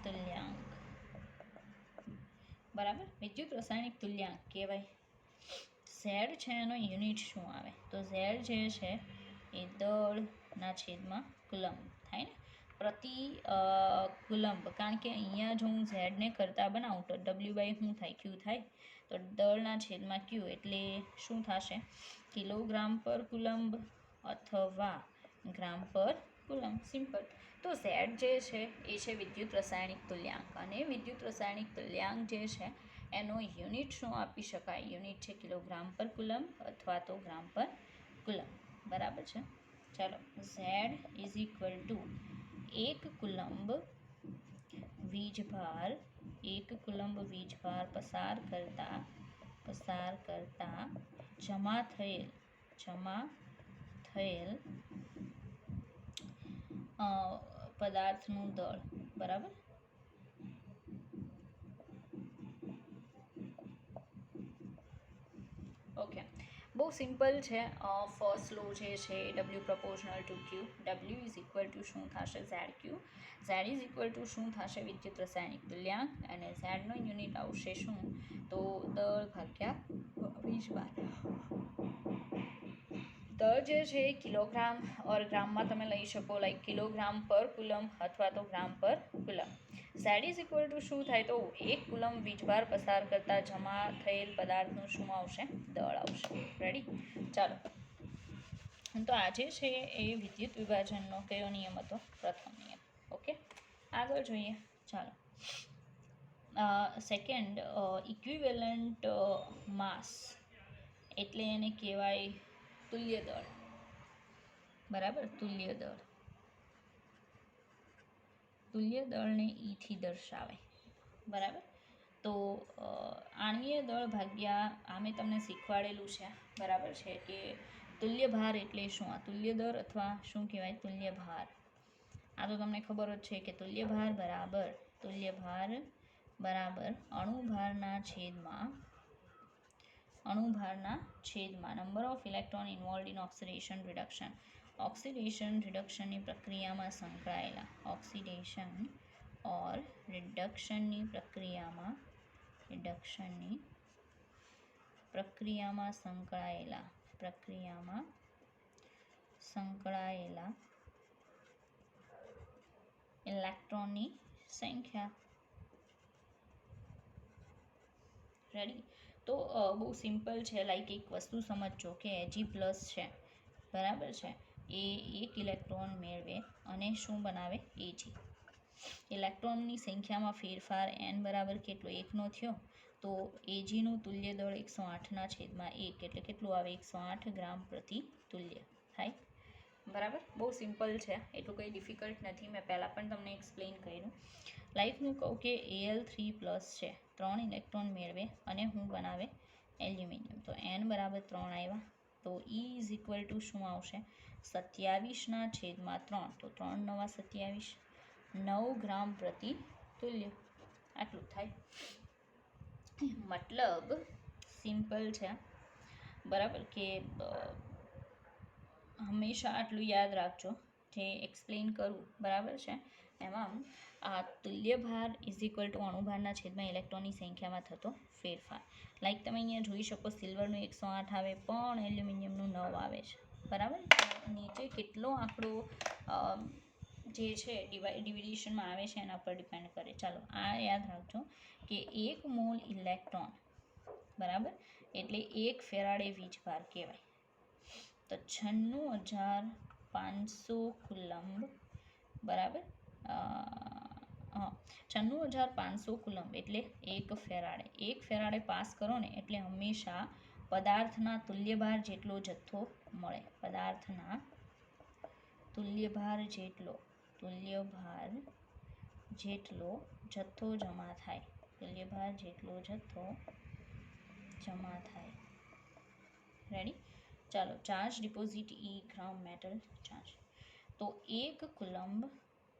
S1: તુલ્યાંક, બરાબર. વિદ્યુત રાસાયણિક તુલ્યાંક કહેવાય. ઝેડ છે એનો યુનિટ શું આવે? તો ઝેડ જે છે એ દળના છેદમાં કુલંબ થાય ને, પ્રતિ કુલંબ. કારણ કે અહીંયા જો હું ઝેડને કરતા બનાવું તો W/, શું થાય? Q થાય. તો દળના છેદમાં Q એટલે શું થશે? કિલોગ્રામ પર કુલંબ અથવા ગ્રામ પર કુલંબ. સિમ્પલ. તો ઝેડ જે છે એ છે વિદ્યુત રાસાયણિક તુલ્યાંક, અને વિદ્યુત રાસાયણિક તુલ્યાંક જે છે એનો યુનિટ શું આપી શકાય? યુનિટ છે કિલોગ્રામ પર કુલંબ અથવા તો ગ્રામ પર કુલંબ, બરાબર છે. ચાલો, Z is equal two 1 coulomb વીજભાર, 1 કુલંબ વીજભાર પસાર કરતા જમા થયેલ પદાર્થનું દળ, બરાબર. ઓકે, બહુ સિમ્પલ છે. ફર્સ્ટ લો જે છે W proportional two Q, W is equal two શું થશે? ZQ. Z is equal two શું થશે? વિદ્યુત રાસાયણિક તુલ્યાંક, અને ઝેડનો યુનિટ આવશે શું? તો દળ ભાગ્યા વીજભાર. દળ જે છે એ કિલોગ્રામ ઓર ગ્રામમાં તમે લઈ શકો, લાઈક કિલોગ્રામ પર કુલંબ અથવા તો ગ્રામ પર coulomb. Z is equal two શું થાય? તો 1 કુલંબ વીજભાર પસાર કરતા જમા થયેલ પદાર્થનું શું આવશે? દળ આવશે. રેડી? ચાલો, તો આજે છે એ વિદ્યુત વિભાજનનો કયો નિયમ હતો? પ્રથમ નિયમ. ઓકે, આગળ જોઈએ. ચાલો, સેકન્ડ, ઇક્વિવેલન્ટ માસ એટલે એને કહેવાય તુલ્ય દળ, બરાબર. તુલ્ય દળને થી દર્શાવાય, બરાબર. તો આણ્વીય દળ ભાગ્યા, આ મેં તમને શીખવાડેલું છે, બરાબર છે, કે તુલ્ય ભાર એટલે શું? આ તુલ્ય દળ અથવા શું કહેવાય? તુલ્ય ભાર. આ તો તમને ખબર જ છે કે તુલ્ય ભાર બરાબર અણુભારના છેદમાં number of electron involved in oxidation reduction. Oxidation રિડક્શનની પ્રક્રિયામાં સંકળાયેલા, ઓક્સિડેશન ઓર રિડક્શનની પ્રક્રિયામાં સંકળાયેલા ઇલેક્ટ્રોનની સંખ્યા. રેડી? તો બહુ સિમ્પલ છે. લાઈક એક વસ્તુ સમજજો કે Ag+ છે, બરાબર છે, એ 1 ઇલેક્ટ્રોન મેળવે અને શું બનાવે? Ag. ઇલેક્ટ્રોનની સંખ્યામાં ફેરફાર n બરાબર કેટલો? 1 નો થયો. તો Agનું તુલ્ય દળ 108/1 એટલે કેટલું આવે? 108 ગ્રામ પ્રતિ તુલ્ય થાય, બરાબર. બહુ સિમ્પલ છે, એટલું કંઈ ડિફિકલ્ટ નથી. મેં પહેલાં પણ તમને એક્સપ્લેન કર્યું. લાઈક હું કહું કે Al3+ છે, 3 ઇલેક્ટ્રોન મેળવે અને હું બનાવે એલ્યુમિનિયમ. તો n બરાબર 3 આવ્યા. તો E ઇઝ ઇક્વલ ટુ શું આવશે? 27/3. તો 3 × 9 = 27, 9 ગ્રામ પ્રતિ તુલ્ય, આટલું થાય. મતલબ સિમ્પલ છે, બરાબર, કે હંમેશા આટલું યાદ રાખજો જે એક્સપ્લેન કરું, બરાબર છે. એમાં આ તુલ્ય ભાર ઇઝ ઇક્વલ ટુ અણુભારના છેદમાં ઇલેક્ટ્રોનની સંખ્યામાં થતો ફેરફાર. લાઈક તમે અહીંયા જોઈ શકો, સિલ્વરનું 108 આવે પણ એલ્યુમિનિયમનું 9 આવે છે, બરાબર. નીચે કેટલો આંકડો જે છે ડિવિઝનમાં આવે છે એના પર ડિપેન્ડ કરે. ચાલો, આ યાદ રાખજો કે 1 મોલ ઇલેક્ટ્રોન, બરાબર, એટલે 1 ફેરાડે વીજભાર કહેવાય. તો 96,500 કુલંબ, બરાબર, 96,500 કુલમ એટલે 1 ફેરાડે. 1 ફેરાડે પાસ કરો ને એટલે હંમેશા પદાર્થના તુલ્યભાર જેટલો જથ્થો મળે. પદાર્થના તુલ્યભાર જેટલો જથ્થો જમા થાય. તુલ્યભાર જેટલો જથ્થો જમા થાય. રેડી? ચાલો, ચાર્જ ડિપોઝિટ ઈ ગ્રામ મેટલ ચાર્જ. તો 1 કુલંબ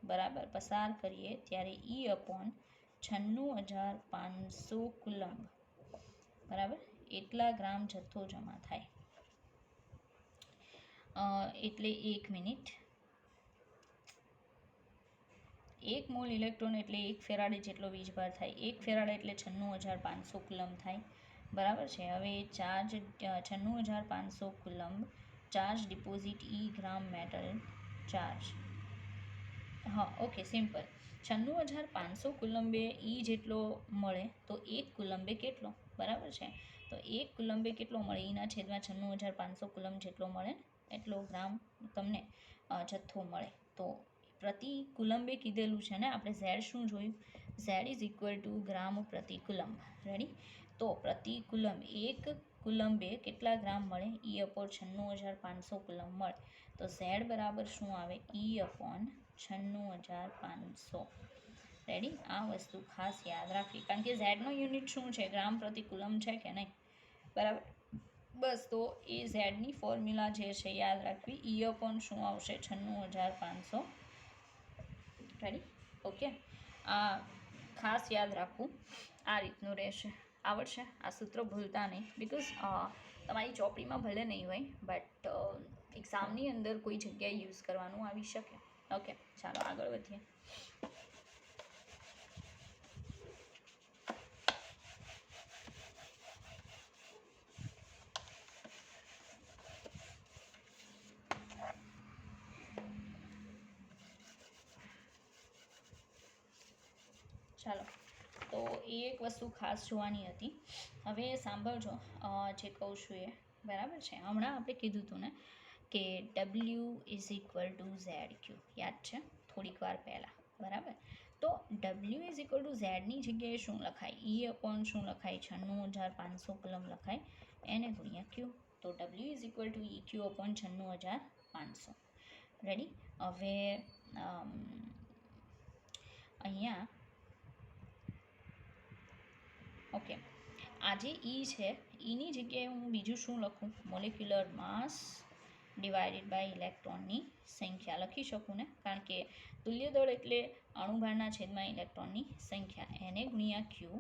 S1: બરાબર પસાર કરીએ ત્યારે ઈ અપોન 96,500 કુલંબ બરાબર એટલા ગ્રામ જથ્થો જમા થાય. એટલે 1 મિનિટ. 1 મોલ ઇલેક્ટ્રોન એટલે 1 ફેરાડે જેટલો વીજભાર થાય. 1 ફેરાડે એટલે 96,500 કુલમ થાય. બરાબર છે. હવે ચાર્જ 96,500 કુલમ ચાર્જ ડિપોઝિટ ઈ ગ્રામ મેટલ ચાર્જ. હા, ઓકે, સિમ્પલ. 96,500 કુલંબે ઈ જેટલો મળે તો 1 કુલંબે કેટલો? બરાબર છે. તો 1 કુલંબે કેટલો મળે? ઈના છેદમાં 96,500 કુલમ જેટલો મળે એટલો ગ્રામ તમને જથ્થો મળે. તો પ્રતિ કુલંબે કીધેલું છે ને, આપણે ઝેડ શું જોયું? Z is equal to gram પ્રતિ કુલંબ. રેડી? તો પ્રતિ કુલંબ 1 કુલંબે કેટલા ગ્રામ મળે? ઈ અપોન 96,500 કુલંબ મળે. તો ઝેડ બરાબર શું આવે? ઈ અપોન 96,500. રેડી? આ વસ્તુ ખાસ યાદ રાખવી, કારણ કે ઝેડનો યુનિટ શું છે? ગ્રામ પ્રતિ કુલમ છે કે નહીં? બરાબર. બસ, તો એ ઝેડની ફોર્મ્યુલા જે છે યાદ રાખવી. ઈ અપોન શું આવશે? 96,500. રેડી? ઓકે, આ ખાસ યાદ રાખવું. આ રીતનું રહેશે. આવડશે? આ સૂત્ર ભૂલતા નહીં, બિકોઝ તમારી ચોપડીમાં ભલે નહીં હોય, બટ એક્ઝામની અંદર કોઈ જગ્યાએ યુઝ કરવાનું આવી શકે. ઓકે, ચાલો આગળ વધીએ. ચાલો, તો એ એક વસ્તુ ખાસ જોવાની હતી. હવે સાંભળજો જે કહું છું એ. બરાબર છે? હમણાં આપણે કીધું હતું ને કે W is equal to Z Q. યાદ છે? થોડીક વાર પહેલાં. બરાબર? તો W ઇઝ ઇક્વલ ટુ ઝેડની જગ્યાએ શું લખાય? ઈ અપોન શું લખાય? 96,500 કુલમ લખાય. એને ગુણ્યા ક્યુ. તો W is equal two E Q upon 96,500. Ready? હવે અહીંયા ઓકે, આ જે ઈ છે, ઈની જગ્યાએ હું બીજું શું લખું? મોલેક્યુલર માસ ડિવાઇડેડ બાય ઇલેક્ટ્રોનની સંખ્યા લખી શકું ને, કારણ કે તુલ્ય દળ એટલે અણુભારના છેદમાં ઇલેક્ટ્રોનની સંખ્યા. એને ગુણ્યા ક્યુ,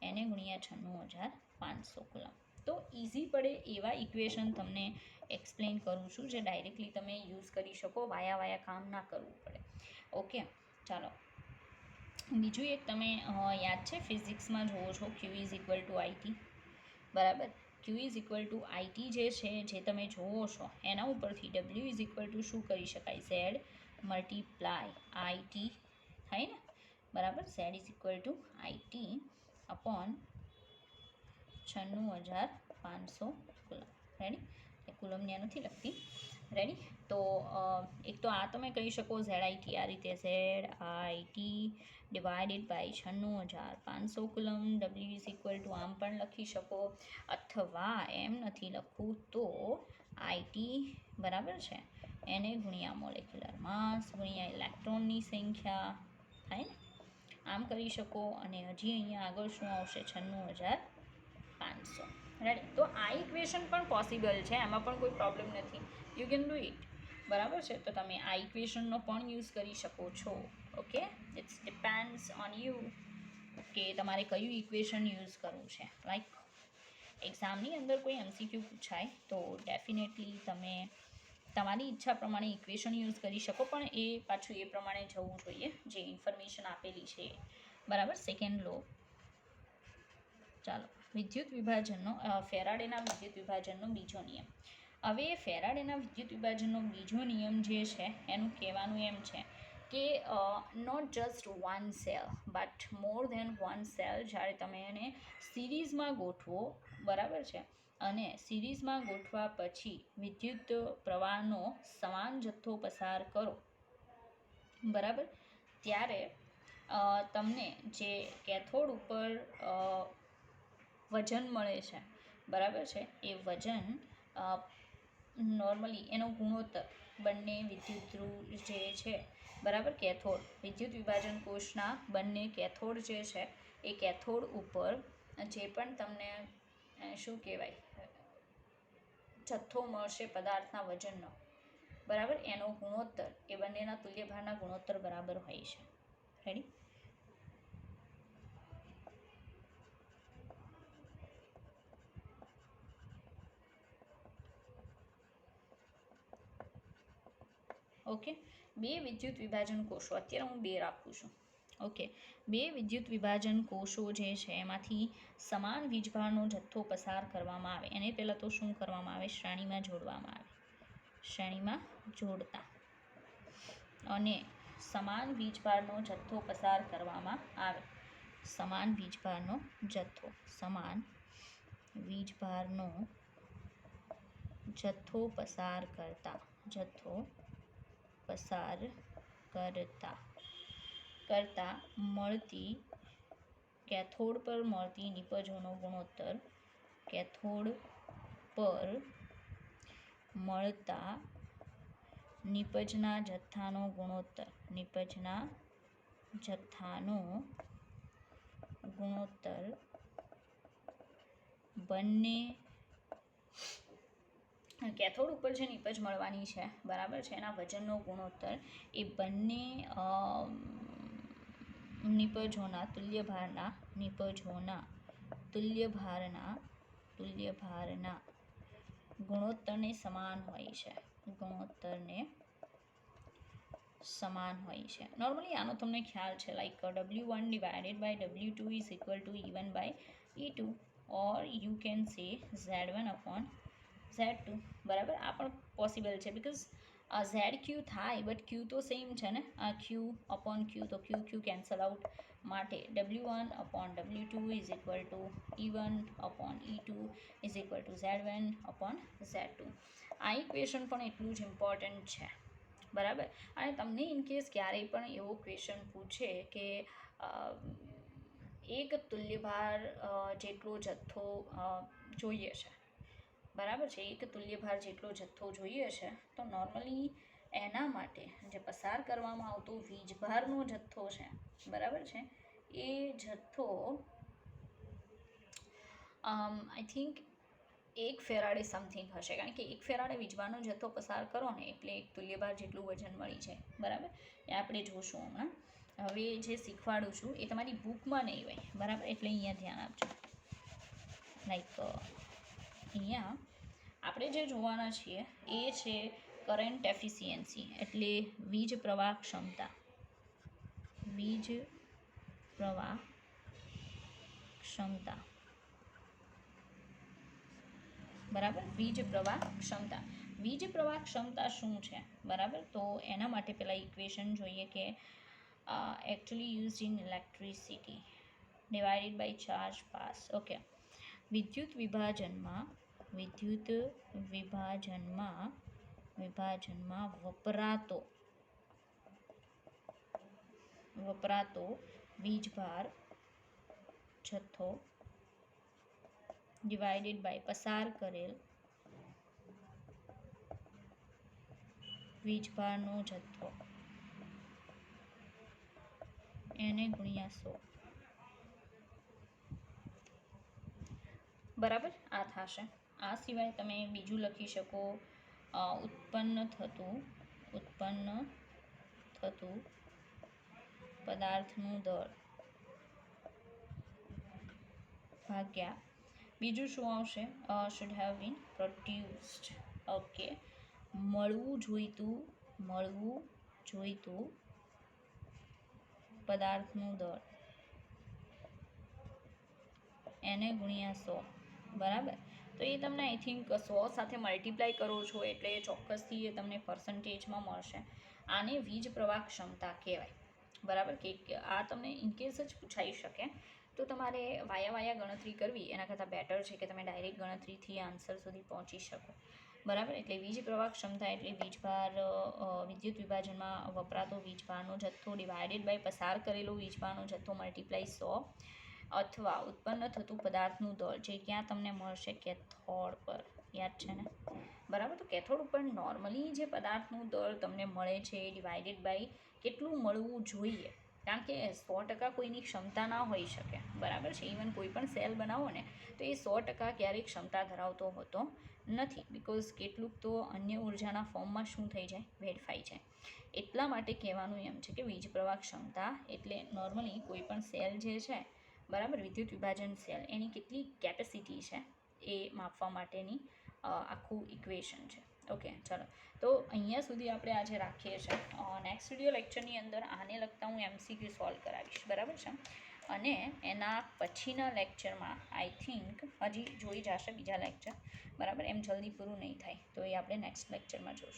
S1: એને ગુણ્યા 96,500 કુલમ. તો ઇઝી પડે એવા ઇક્વેશન તમને એક્સપ્લેન કરું છું, જે ડાયરેક્ટલી તમે યુઝ કરી શકો, વાયા કામ ના કરવું પડે. ઓકે, ચાલો. બીજું એક તમે યાદ છે ફિઝિક્સમાં જુઓ છો, ક્યુ ઇઝ ઇક્વલ ટુ આઈટી. બરાબર? ક્યુ ઇઝ ઇક્વલ ટુ આઈટી જે છે, જે તમે જુઓ છો એના ઉપરથી ડબલ્યુ ઇઝ ઇક્વલ ટુ શું કરી શકાય? ઝેડ મલ્ટીપ્લાય આઈટી થાય ને? બરાબર? Z is equal two IT upon 96,500 coulomb. Ready? A coulomb ત્યાં નથી લખતી. રેડી? તો એક તો આ તમે કહી શકો ઝેડ આઈટી આ રીતે, Z IT divided by 96,500 coulomb. W is equal to આમ પણ લખી શકો, અથવા એમ નથી લખવું તો આઈટી બરાબર છે એને ગુણ્યા મોલેક્યુલર માસ ગુણ્યા ઇલેક્ટ્રોનની સંખ્યા થાય ને? આમ કરી શકો. અને હજી અહીંયા આગળ શું આવશે? 96,500. રાઈટ? તો આ ઇક્વેશન પણ પોસિબલ છે, એમાં પણ કોઈ પ્રોબ્લેમ નથી. You can do it. બરાબર છે? તો તમે આ ઇક્વેશનનો પણ યુઝ કરી શકો છો. Okay, it's depends on you કે તમારે કયું ઇક્વેશન યુઝ કરવું છે. લાઈક એક્ઝામની અંદર કોઈ એમસીક્યુ પૂછાય તો ડેફિનેટલી તમે તમારી ઈચ્છા પ્રમાણે ઇક્વેશન યુઝ કરી શકો, પણ એ પાછું એ પ્રમાણે જવું જોઈએ જે ઇન્ફોર્મેશન આપેલી છે. બરાબર? સેકન્ડ લો. ચાલો, વિદ્યુત વિભાજનનો ફેરાડેના વિદ્યુત વિભાજનનો બીજો નિયમ. હવે ફેરાડેના વિદ્યુત વિભાજનનો બીજો નિયમ જે છે એનું કહેવાનું એમ છે કે not just one cell but more than one cell જ્યારે તમે એને સિરીઝમાં ગોઠવો. બરાબર છે? અને સિરીઝમાં ગોઠવા પછી વિદ્યુત પ્રવાહનો સમાન જથ્થો પસાર કરો. બરાબર? ત્યારે તમને જે કેથોડ ઉપર વજન મળે છે, બરાબર છે, એ વજન નોર્મલી એનો ગુણોત્તર બંને વિદ્યુત ધ્રુવ જે છે, બરાબર, કેથોડ વિદ્યુત વિભાજન કોષના બંને કેથોડ જે છે એ કેથોડ ઉપર જે પણ તમને શું કહેવાય જથ્થો મળશે પદાર્થના વજનનો, બરાબર, એનો ગુણોત્તર એ બંનેના તુલ્યભારના ગુણોત્તર બરાબર હોય છે. રેડી? ઓકે, બે વિદ્યુત વિભાજન કોષો, અત્યારે હું બે રાખું છું. ઓકે, બે વિદ્યુત વિભાજન કોષો જે છે એમાંથી સમાન વીજભારનો જથ્થો પસાર કરવામાં આવે, એને પહેલાં તો શું કરવામાં આવે? શ્રેણીમાં જોડવામાં આવે. શ્રેણીમાં જોડતા અને સમાન વીજભારનો જથ્થો પસાર કરવામાં આવે. સમાન વીજભારનો જથ્થો, સમાન વીજભારનો જથ્થો પસાર કરતા મળતી કેથોડ પર મળતી નિપજોનો ગુણોત્તર, કેથોડ પર મળતા નિપજના જથ્થાનો ગુણોત્તર, નિપજના જથ્થાનો ગુણોત્તર બંને કેથોડ ઉપર જે નિપજ મળવાની છે, બરાબર છે, એના વજનનો ગુણોત્તર એ બંને નિપજોના તુલ્યભારના ગુણોત્તરને સમાન હોય છે. નોર્મલી આનો તમને ખ્યાલ છે, like W1 divided by W2 is equal to E1 by E2 or you can say Z1 upon Z2, બરાબર. આ પણ પોસિબલ છે બિકોઝ ઝેડ ક્યુ થાય બટ ક્યુ તો સેમ છે ને, આ ક્યુ અપોન ક્યુ, તો ક્યુ ક્યુ કેન્સલ આઉટ માટે W1 upon W2 is equal to E1 upon E2 is equal two Z1 upon Z2. આ ઇક્વેશન પણ એટલું જ ઇમ્પોર્ટન્ટ છે, બરાબર. અને તમને ઇનકેસ ક્યારેય પણ એવો ક્વેશ્ચન પૂછે કે એક તુલ્યભાર જેટલો જથ્થો જોઈએ છે, બરાબર છે, એક તુલ્યભાર જેટલો જથ્થો જોઈએ છે, તો નોર્મલી એના માટે જે પસાર કરવામાં આવતો વીજભારનો જથ્થો છે, બરાબર છે, એ જથ્થો આઈ થિંક 1 ફેરાડે સમથિંગ હશે, કારણ કે 1 ફેરાડે વીજભારનો જથ્થો પસાર કરો ને એટલે એક તુલ્યભાર જેટલું વજન મળી જાય, બરાબર. એ આપણે જોશું હમણાં. હવે જે શીખવાડું છું એ તમારી બુકમાં નહીં હોય, બરાબર, એટલે અહીંયા ધ્યાન આપજો. લાઈક અહીંયા આપણે જે જોવાના છીએ એ છે કરંટ એફિશિયન્સી, એટલે વીજ પ્રવાહ ક્ષમતા, બરાબર. વીજ પ્રવાહ ક્ષમતા શું છે, બરાબર. તો એના માટે પહેલાં ઇક્વેશન જોઈએ કે actually used in electricity divided by charge pass. Okay, વિદ્યુત વિભાજનમાં વપરાતો વીજભાર જથ્થો ડિવાઇડેડ બાય પસાર કરેલ વીજભારનો જથ્થો એને ગુણ્યા 100, બરાબર. આ થશે. આ સિવાય તમે બીજું લખી શકો ઉત્પન્ન થતું પદાર્થનું દળ ભાગ્યા બીજું શું આવશે? Should have been produced. Okay, મળવું જોઈતું પદાર્થનું દળ એને ગુણ્યા 100, બરાબર. તો એ તમને આઈ થિંક 100 સાથે મલ્ટીપ્લાય કરો છો એટલે ચોક્કસથી એ તમને પર્સન્ટેજમાં મળશે. આને વીજ પ્રવાહ ક્ષમતા કહેવાય, બરાબર. કે આ તમને ઇનકેસ જ પૂછાઈ શકે, તો તમારે વાયા ગણતરી કરવી એના કરતાં બેટર છે કે તમે ડાયરેક્ટ ગણતરીથી આન્સર સુધી પહોંચી શકો. બરાબર. એટલે વીજ પ્રવાહ ક્ષમતા એટલે વીજભાર વિદ્યુત વિભાજનમાં વપરાતો વીજભારનો જથ્થો ડિવાઇડેડ બાય પસાર કરેલો વીજભારનો જથ્થો મલ્ટીપ્લાય 100 અથવા ઉત્પન્ન થતું પદાર્થનું દળ જે ક્યાં તમને મળશે કેથોડ પર, યાદ છે ને? બરાબર. તો કેથોડ ઉપર નોર્મલી જે પદાર્થનું દળ તમને મળે છે ડિવાઇડેડ બાય કેટલું મળવું જોઈએ, કારણ કે 100% કોઈની ક્ષમતા ના હોઈ શકે. બરાબર છે. ઇવન કોઈ પણ સેલ બનાવો ને તો એ 100% ક્યારેય ક્ષમતા ધરાવતો હોતો નથી, બિકોઝ કેટલુંક તો અન્ય ઉર્જાના ફોર્મમાં શું થઈ જાય, વેડફાઈ જાય. એટલા માટે કહેવાનું એમ છે કે વીજ પ્રવાહ ક્ષમતા એટલે નોર્મલી કોઈ પણ સેલ જે છે, બરાબર, વિદ્યુત વિભાજન સેલ, એની કેટલી કેપેસિટી છે એ માપવા માટેની આખું ઇક્વેશન છે. ઓકે, ચાલો. તો અહીંયા સુધી આપણે આજે રાખીએ છીએ. નેક્સ્ટ વિડીયો લેક્ચરની અંદર આને લગતા હું MCQ સોલ્વ કરાવીશ, બરાબર છે. અને એના પછીના લેક્ચરમાં આઈ થિંક હજી જોઈ જશે બીજા લેક્ચર, બરાબર, એમ જલ્દી પૂરું નહીં થાય, તો એ આપણે નેક્સ્ટ લેક્ચરમાં જોઈશું.